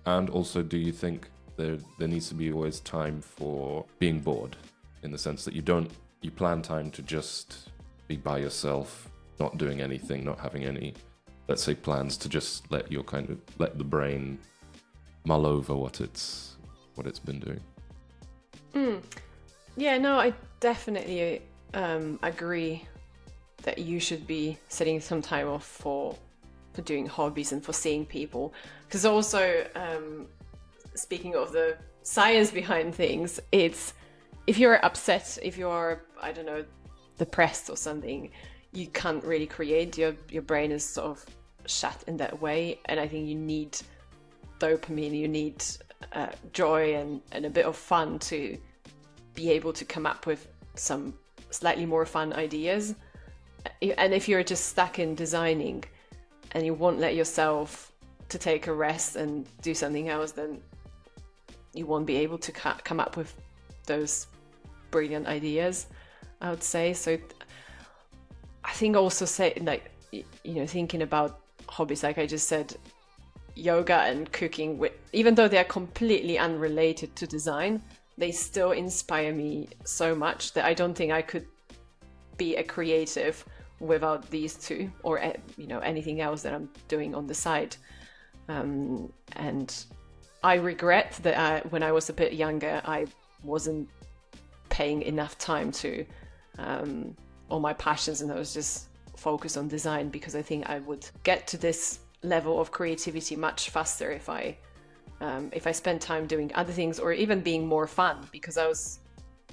And also, do you think there needs to be always time for being bored, in the sense that you plan time to just be by yourself, not doing anything, not having any, let's say, plans, to just let the brain mull over what it's been doing? Yeah, no, I definitely agree that you should be setting some time off for doing hobbies and for seeing people. Because also, speaking of the science behind things, it's, if you're upset, if you're, I don't know, depressed or something, you can't really create. Your brain is sort of shut in that way. And I think you need dopamine, you need joy and a bit of fun to be able to come up with some slightly more fun ideas. And if you're just stuck in designing and you won't let yourself to take a rest and do something else, then you won't be able to come up with those brilliant ideas, I would say. So I think also thinking about hobbies, like I just said, yoga and cooking, even though they're completely unrelated to design, they still inspire me so much that I don't think I could be a creative without these two, or anything else that I'm doing on the side. And I regret that when I was a bit younger, I wasn't paying enough time to all my passions, and I was just focused on design, because I think I would get to this level of creativity much faster if I spent time doing other things, or even being more fun, because I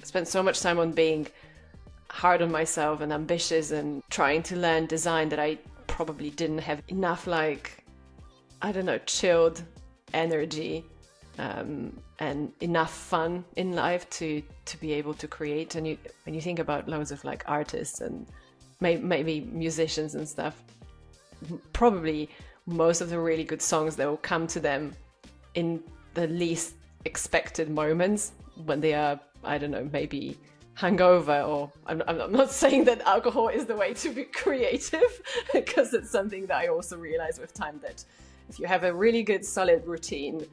spent so much time on being hard on myself and ambitious and trying to learn design that I probably didn't have enough, chilled energy and enough fun in life to be able to create. And when you think about loads of artists and maybe musicians and stuff, probably most of the really good songs that will come to them in the least expected moments, when they are, I don't know, maybe hungover, or I'm not saying that alcohol is the way to be creative, because it's something that I also realize with time, that if you have a really good solid routine,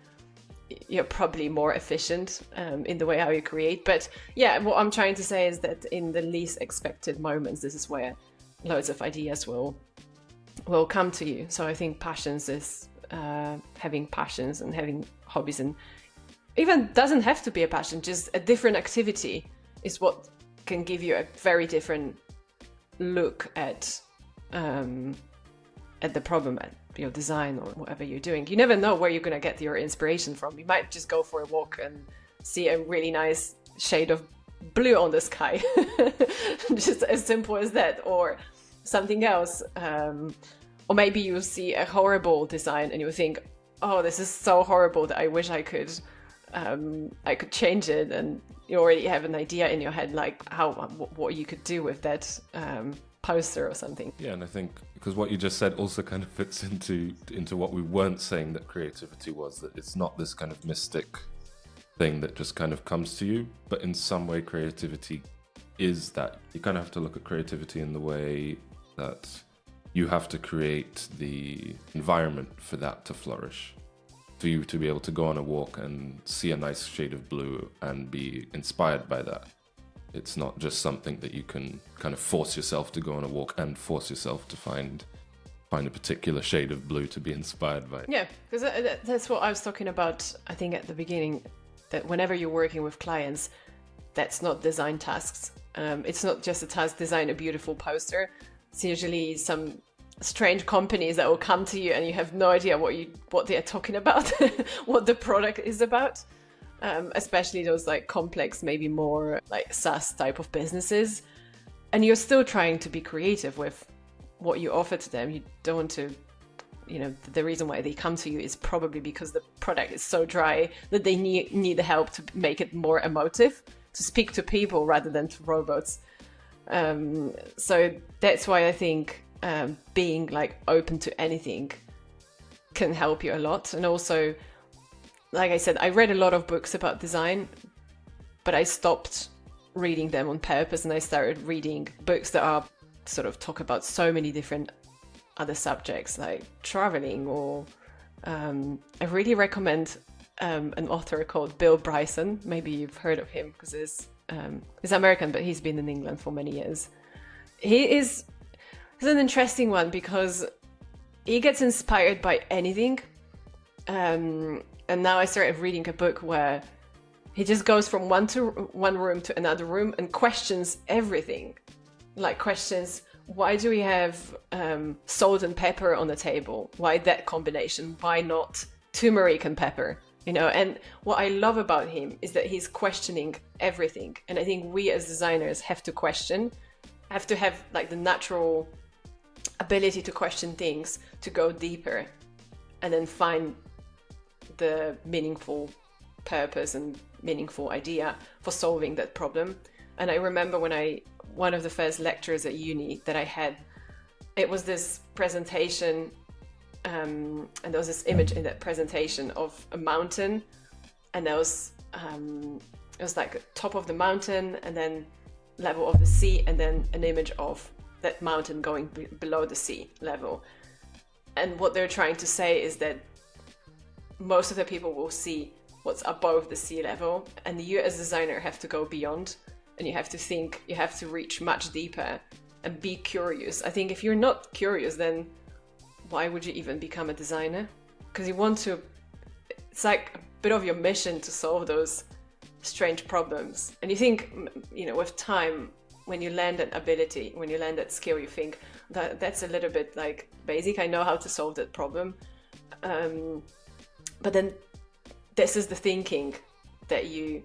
you're probably more efficient in the way how you create. But yeah, what I'm trying to say is that in the least expected moments, this is where loads of ideas will come to you. So I think passions is having passions and having hobbies, and even doesn't have to be a passion, just a different activity is what can give you a very different look at the problem, at your design or whatever you're doing. You never know where you're going to get your inspiration from. You might just go for a walk and see a really nice shade of blue on the sky. Just as simple as that, or something else. Or maybe you see a horrible design and you think, oh, this is so horrible that I wish I could change it, and you already have an idea in your head, like what you could do with that poster or something. Yeah, and I think because what you just said also kind of fits into what we weren't saying that creativity was, that it's not this kind of mystic thing that just kind of comes to you, but in some way creativity is that. You kind of have to look at creativity in the way that you have to create the environment for that to flourish, for you to be able to go on a walk and see a nice shade of blue and be inspired by that. It's not just something that you can kind of force yourself to go on a walk and force yourself to find a particular shade of blue to be inspired by. Yeah, because that's what I was talking about, I think, at the beginning, that whenever you're working with clients, that's not design tasks. It's not just a task, design a beautiful poster. It's usually some strange companies that will come to you and you have no idea what they are talking about, what the product is about. Especially those like complex, maybe more like SaaS type of businesses. And you're still trying to be creative with what you offer to them. You don't want to, the reason why they come to you is probably because the product is so dry that they need the help to make it more emotive, to speak to people rather than to robots. So that's why I think being like open to anything can help you a lot. And also, like I said, I read a lot of books about design, but I stopped reading them on purpose and I started reading books that are sort of talk about so many different other subjects, like traveling, or I really recommend an author called Bill Bryson. Maybe you've heard of him because he's American, but he's been in England for many years. He's an interesting one because he gets inspired by anything. And now I started reading a book where he just goes from one room to another room and questions everything. Like questions, why do we have salt and pepper on the table? Why that combination? Why not turmeric and pepper? And what I love about him is that he's questioning everything. And I think we as designers have to have like the natural ability to question things, to go deeper, and then find the meaningful purpose and meaningful idea for solving that problem. And I remember one of the first lectures at uni that I had, it was this presentation, and there was this image in that presentation of a mountain, and there was it was like top of the mountain and then level of the sea, and then an image of that mountain going below the sea level. And what they're trying to say is that most of the people will see what's above the sea level, and you as a designer have to go beyond, and you have to think, you have to reach much deeper and be curious. I think if you're not curious, then why would you even become a designer? Because you want to, it's like a bit of your mission to solve those strange problems. And you think, with time, when you learn that ability, when you learn that skill, you think that's a little bit like basic. I know how to solve that problem. But then this is the thinking that you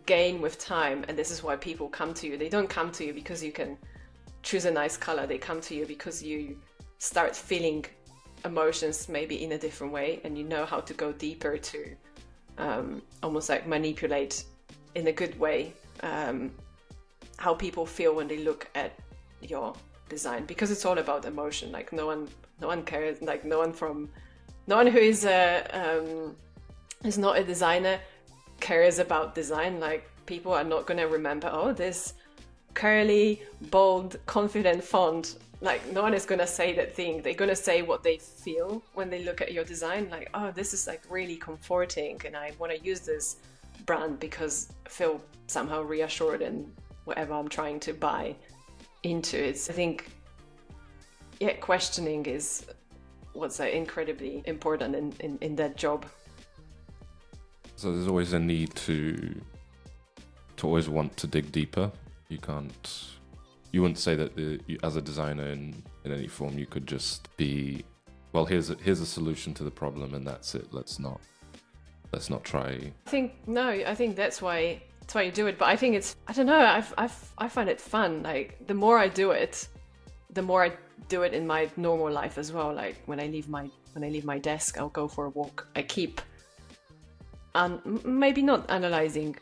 gain with time, and this is why people come to you. They don't come to you because you can choose a nice color. They come to you because you start feeling emotions maybe in a different way, and you know how to go deeper to almost like manipulate in a good way how people feel when they look at your design, because it's all about emotion. Like no one cares, like no one who is not a designer cares about design. Like people are not going to remember, oh, this curly, bold, confident font. Like no one is going to say that thing. They're going to say what they feel when they look at your design. Like, oh, this is like really comforting and I want to use this brand because I feel somehow reassured in whatever I'm trying to buy into. I think, questioning is what's incredibly important in that job. So there's always a need to always want to dig deeper. You wouldn't say that as a designer in any form, you could just be, well, here's a solution to the problem and that's it. Let's not try. I think that's why you do it. But I think I don't know. I find it fun. Like the more I do it, the more I do it in my normal life as well. Like when I leave my desk, I'll go for a walk. I keep, maybe not analyzing,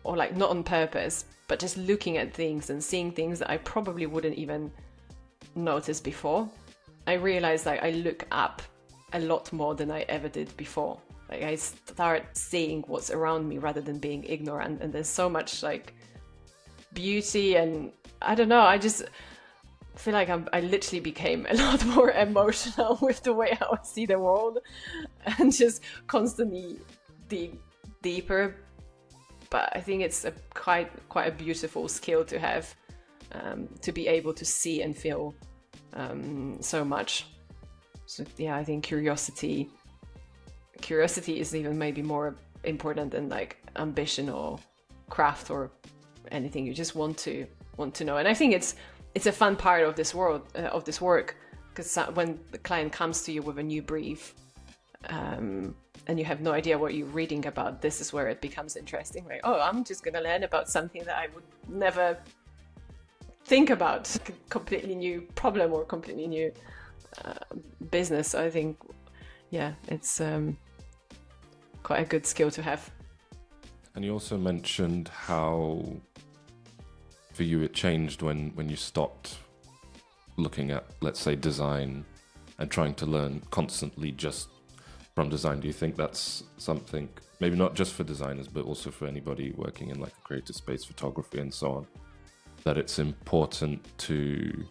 or like not on purpose, but just looking at things and seeing things that I probably wouldn't even notice before. I realize that I look up a lot more than I ever did before. Like I start seeing what's around me rather than being ignorant, and there's so much like beauty, and I don't know, I just feel like I literally became a lot more emotional with the way how I see the world, and just constantly dig deeper. But I think it's quite a beautiful skill to have, to be able to see and feel so much. So yeah, I think curiosity is even maybe more important than like ambition or craft or anything. You just want to know, and I think it's a fun part of this world, of this work, because when the client comes to you with a new brief, and you have no idea what you're reading about, this is where it becomes interesting. Like, oh, I'm just going to learn about something that I would never think about, completely new problem or completely new business. So I think, yeah, it's quite a good skill to have. And you also mentioned how for you it changed when you stopped looking at, let's say, design and trying to learn constantly just from design. Do you think that's something, maybe not just for designers, but also for anybody working in like a creative space, photography and so on, that it's important to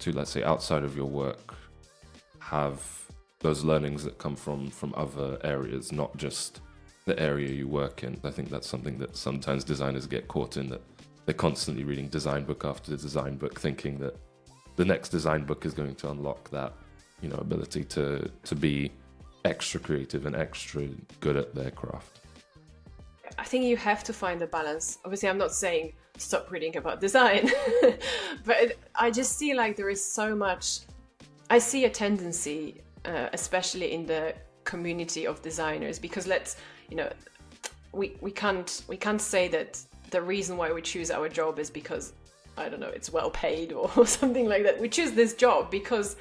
let's say outside of your work have those learnings that come from other areas, not just the area you work in? I think that's something that sometimes designers get caught in, that they're constantly reading design book after design book, thinking that the next design book is going to unlock that, ability to be extra creative and extra good at their craft. I think you have to find a balance. Obviously, I'm not saying stop reading about design, but I just see like there is so much. I see a tendency, especially in the community of designers, because we can't say that the reason why we choose our job is because, I don't know, it's well paid or something like that. We choose this job because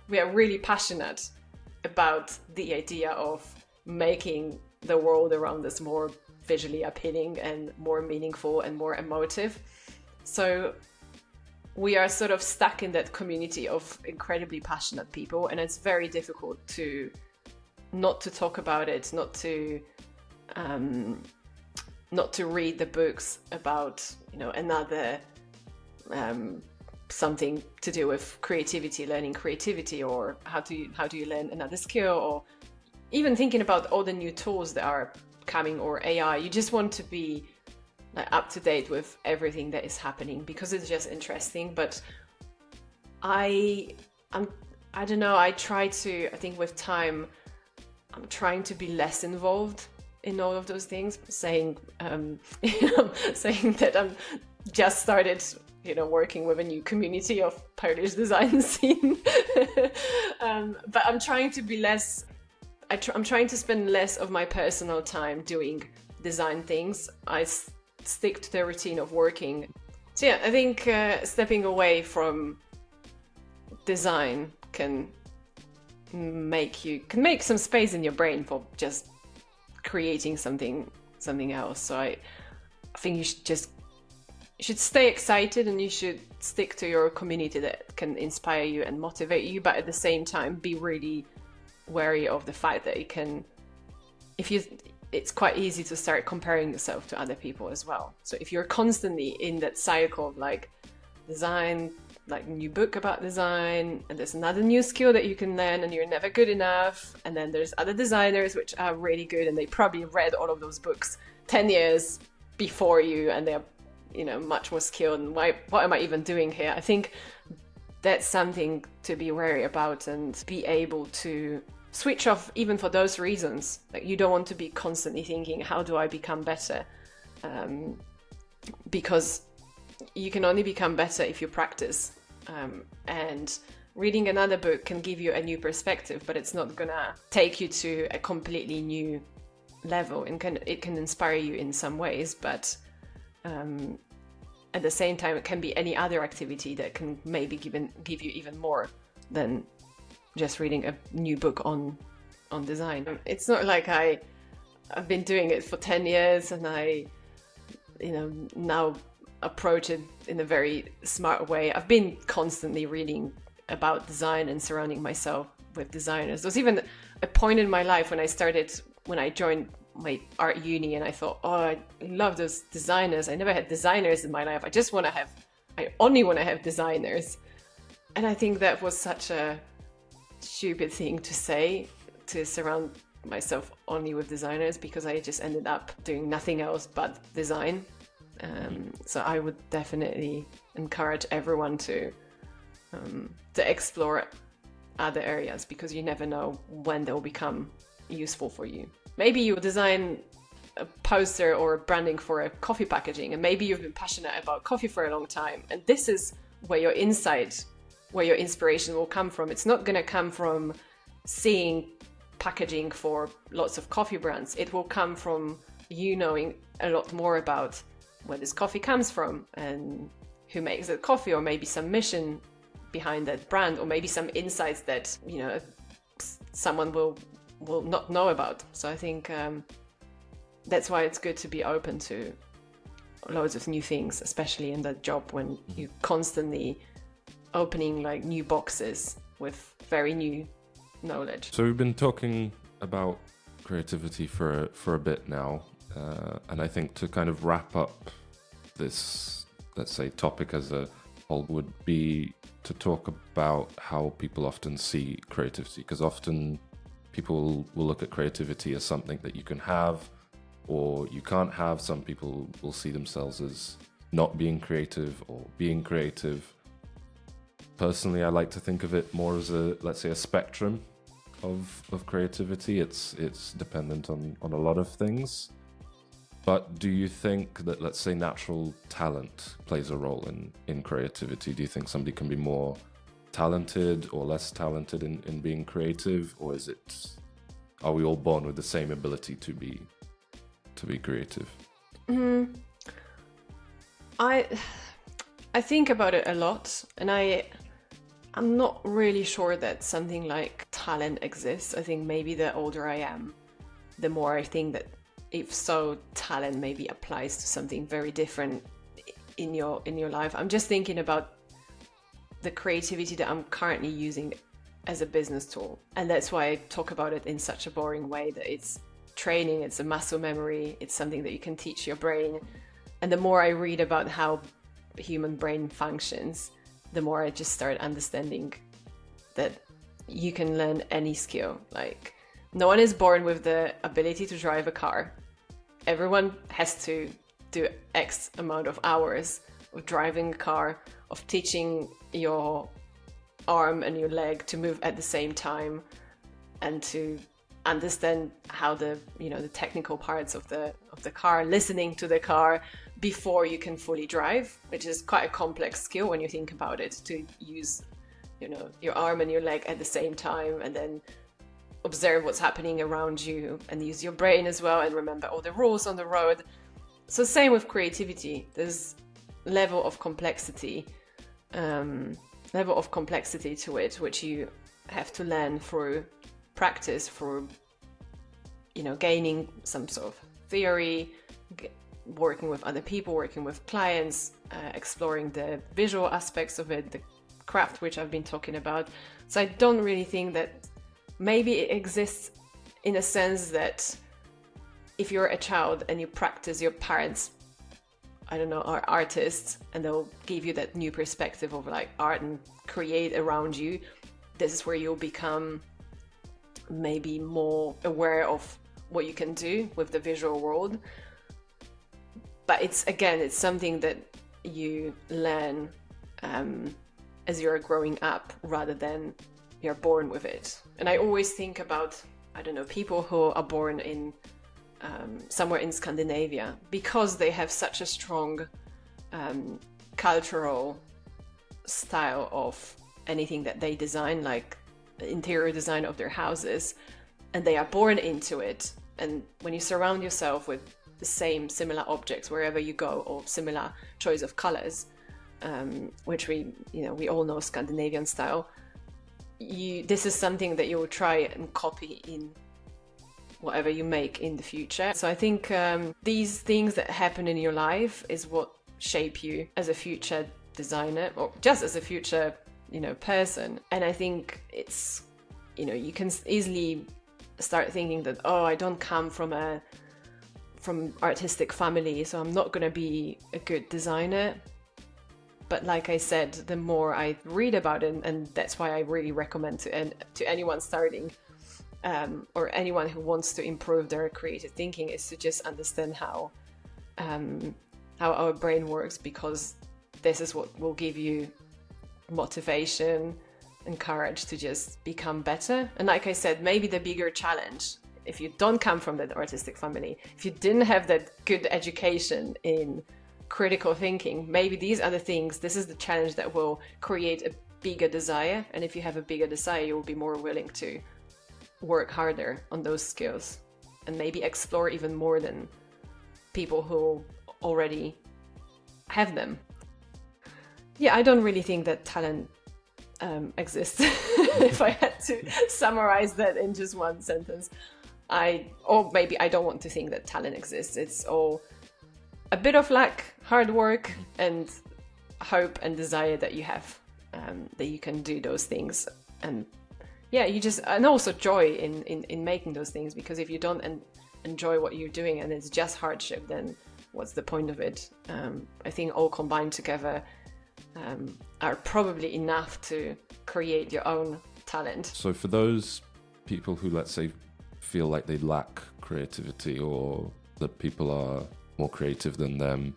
we are really passionate about the idea of making the world around us more visually appealing and more meaningful and more emotive. So we are sort of stuck in that community of incredibly passionate people, and it's very difficult to not to talk about it, not to read the books about another something to do with creativity, learning creativity, or how do you learn another skill, or even thinking about all the new tools that are coming, or AI. You just want to be like up to date with everything that is happening because it's just interesting. But I don't know, I think with time I'm trying to be less involved in all of those things, saying that I'm just started working with a new community of Polish design scene. But I'm trying to be less, I'm trying to spend less of my personal time doing design things. I stick to the routine of working. So yeah, I think stepping away from design can make some space in your brain for just creating something else. So I think you should stay excited, and you should stick to your community that can inspire you and motivate you, but at the same time be really wary of the fact that it's quite easy to start comparing yourself to other people as well. So if you're constantly in that cycle of like design, like new book about design, and there's another new skill that you can learn and you're never good enough, and then there's other designers which are really good and they probably read all of those books 10 years before you and they're much more skilled, and what am I even doing here? I think that's something to be wary about, and be able to switch off even for those reasons. Like, you don't want to be constantly thinking, how do I become better? Because you can only become better if you practice. And reading another book can give you a new perspective, but it's not gonna take you to a completely new level. And it can inspire you in some ways, but at the same time, it can be any other activity that can maybe give you even more than just reading a new book on design. It's not like I've been doing it for 10 years and I now approach it in a very smart way. I've been constantly reading about design and surrounding myself with designers. There was even a point in my life when I joined my art uni, and I thought, oh, I love those designers. I never had designers in my life. I only want to have designers. And I think that was such a stupid thing to say, to surround myself only with designers, because I just ended up doing nothing else but design. So I would definitely encourage everyone to explore other areas, because you never know when they'll become useful for you. Maybe you design a poster or branding for a coffee packaging, and maybe you've been passionate about coffee for a long time, and this is where your insight, where your inspiration will come from. It's not going to come from seeing packaging for lots of coffee brands. It will come from you knowing a lot more about where this coffee comes from and who makes that coffee, or maybe some mission behind that brand, or maybe some insights that someone will not know about. So I think that's why it's good to be open to loads of new things, especially in that job when you're constantly opening like new boxes with very new knowledge. So we've been talking about creativity for a bit now, and I think to kind of wrap up this, let's say, topic as a whole would be to talk about how people often see creativity, because often people will look at creativity as something that you can have or you can't have. Some people will see themselves as not being creative or being creative. Personally, I like to think of it more as let's say, a spectrum of creativity. It's dependent on a lot of things. But do you think that, let's say, natural talent plays a role in creativity? Do you think somebody can be more talented or less talented in being creative, or are we all born with the same ability to be creative? I think about it a lot, and I'm not really sure that something like talent exists. I think maybe the older I am, the more I think that, if so, talent maybe applies to something very different in your life. I'm just thinking about the creativity that I'm currently using as a business tool, and that's why I talk about it in such a boring way, that it's training, it's a muscle memory, it's something that you can teach your brain. And the more I read about how the human brain functions, the more I just start understanding that you can learn any skill. Like, no one is born with the ability to drive a car. Everyone has to do X amount of hours of driving a car, of teaching your arm and your leg to move at the same time, and to understand how the technical parts of the car, listening to the car before you can fully drive, which is quite a complex skill when you think about it, to use your arm and your leg at the same time, and then observe what's happening around you, and use your brain as well, and remember all the rules on the road. So same with creativity. There's level of complexity to it, which you have to learn through practice, through gaining some sort of theory, working with other people, working with clients, exploring the visual aspects of it, the craft which I've been talking about. So I don't really think that maybe it exists in a sense that if you're a child and you practice, your parents, I don't know, are artists, and they'll give you that new perspective of like art and create around you. This is where you'll become maybe more aware of what you can do with the visual world. But it's something that you learn as you're growing up, rather than you're born with it. And I always think about, I don't know, people who are born in somewhere in Scandinavia, because they have such a strong cultural style of anything that they design, like the interior design of their houses, and they are born into it. And when you surround yourself with the same similar objects wherever you go, or similar choice of colors, which we all know Scandinavian style, this is something that you will try and copy in whatever you make in the future. So I think these things that happen in your life is what shape you as a future designer, or just as a future person. And I think it's you can easily start thinking that, oh, I don't come from artistic family, so I'm not going to be a good designer. But like I said, the more I read about it, and that's why I really recommend to anyone starting or anyone who wants to improve their creative thinking, is to just understand how our brain works, because this is what will give you motivation and courage to just become better. And like I said, maybe the bigger challenge, if you don't come from that artistic family, if you didn't have that good education in critical thinking, maybe these are the things, this is the challenge that will create a bigger desire. And if you have a bigger desire, you will be more willing to work harder on those skills and maybe explore even more than people who already have them. Yeah, I don't really think that talent exists. If I had to summarize that in just one sentence, or maybe I don't want to think that talent exists. It's all a bit of luck, hard work, and hope and desire that you have, that you can do those things. And yeah, and also joy in making those things, because if you don't enjoy what you're doing and it's just hardship, then what's the point of it? I think all combined together are probably enough to create your own talent. So for those people who, let's say, feel like they lack creativity, or that people are more creative than them,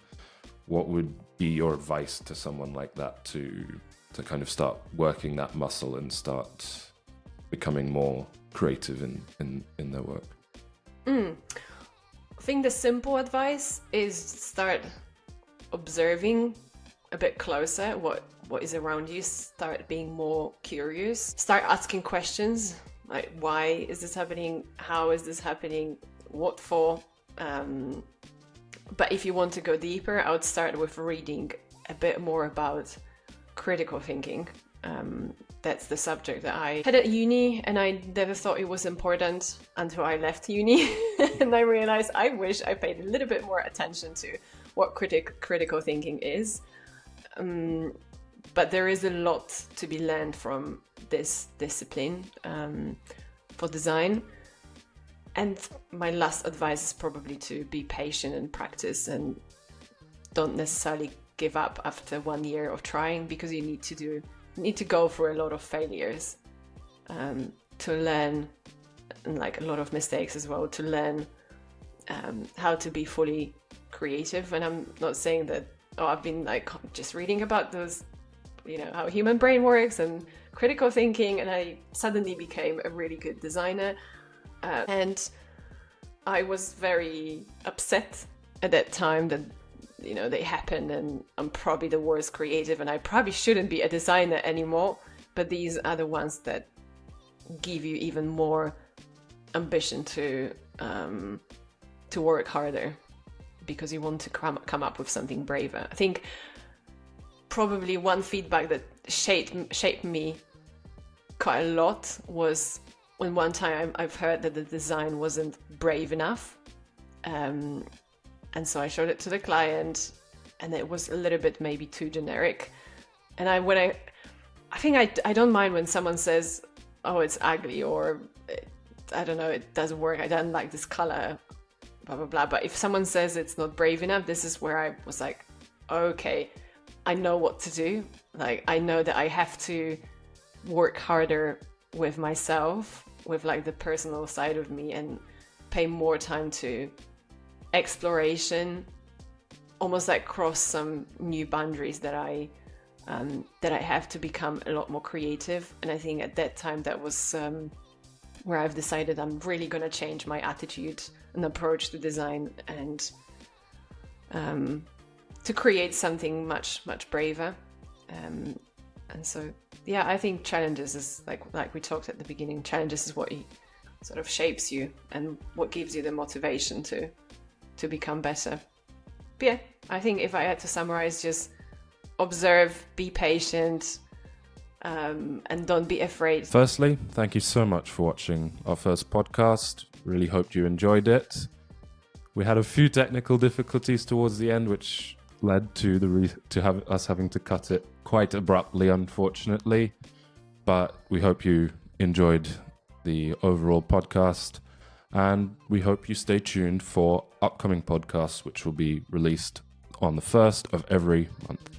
what would be your advice to someone like that to kind of start working that muscle and start becoming more creative in their work? I think the simple advice is start observing a bit closer what is around you. Start being more curious. Start asking questions like, why is this happening? How is this happening? What for? But if you want to go deeper, I would start with reading a bit more about critical thinking. That's the subject that I had at uni, and I never thought it was important until I left uni. And I realized I wish I paid a little bit more attention to what critical thinking is. But there is a lot to be learned from this discipline for design. And my last advice is probably to be patient and practice, and don't necessarily give up after 1 year of trying, because you need to go through a lot of failures to learn, and like a lot of mistakes as well, to learn how to be fully creative. And I'm not saying that, I've been like just reading about those, how human brain works and critical thinking, and I suddenly became a really good designer. And I was very upset at that time that, they happened, and I'm probably the worst creative, and I probably shouldn't be a designer anymore. But these are the ones that give you even more ambition to work harder, because you want to come up with something braver. I think probably one feedback that shaped me quite a lot was when one time I've heard that the design wasn't brave enough. And so I showed it to the client, and it was a little bit maybe too generic. And I think I don't mind when someone says, oh, it's ugly, or I don't know, it doesn't work, I don't like this color, blah, blah, blah. But if someone says it's not brave enough, this is where I was like, okay, I know what to do. Like, I know that I have to work harder with myself, with like the personal side of me, and pay more time to exploration, almost like cross some new boundaries that I that I have to become a lot more creative. And I think at that time that was where I've decided I'm really going to change my attitude and approach to design, and to create something much, much braver. And so, yeah, I think challenges is like we talked at the beginning, challenges is what sort of shapes you and what gives you the motivation to become better. But yeah, I think if I had to summarize, just observe, be patient, and don't be afraid. Firstly, thank you so much for watching our first podcast. Really hoped you enjoyed it. We had a few technical difficulties towards the end, which led to us having to cut it quite abruptly, unfortunately. But we hope you enjoyed the overall podcast, and we hope you stay tuned for upcoming podcasts, which will be released on the 1st of every month.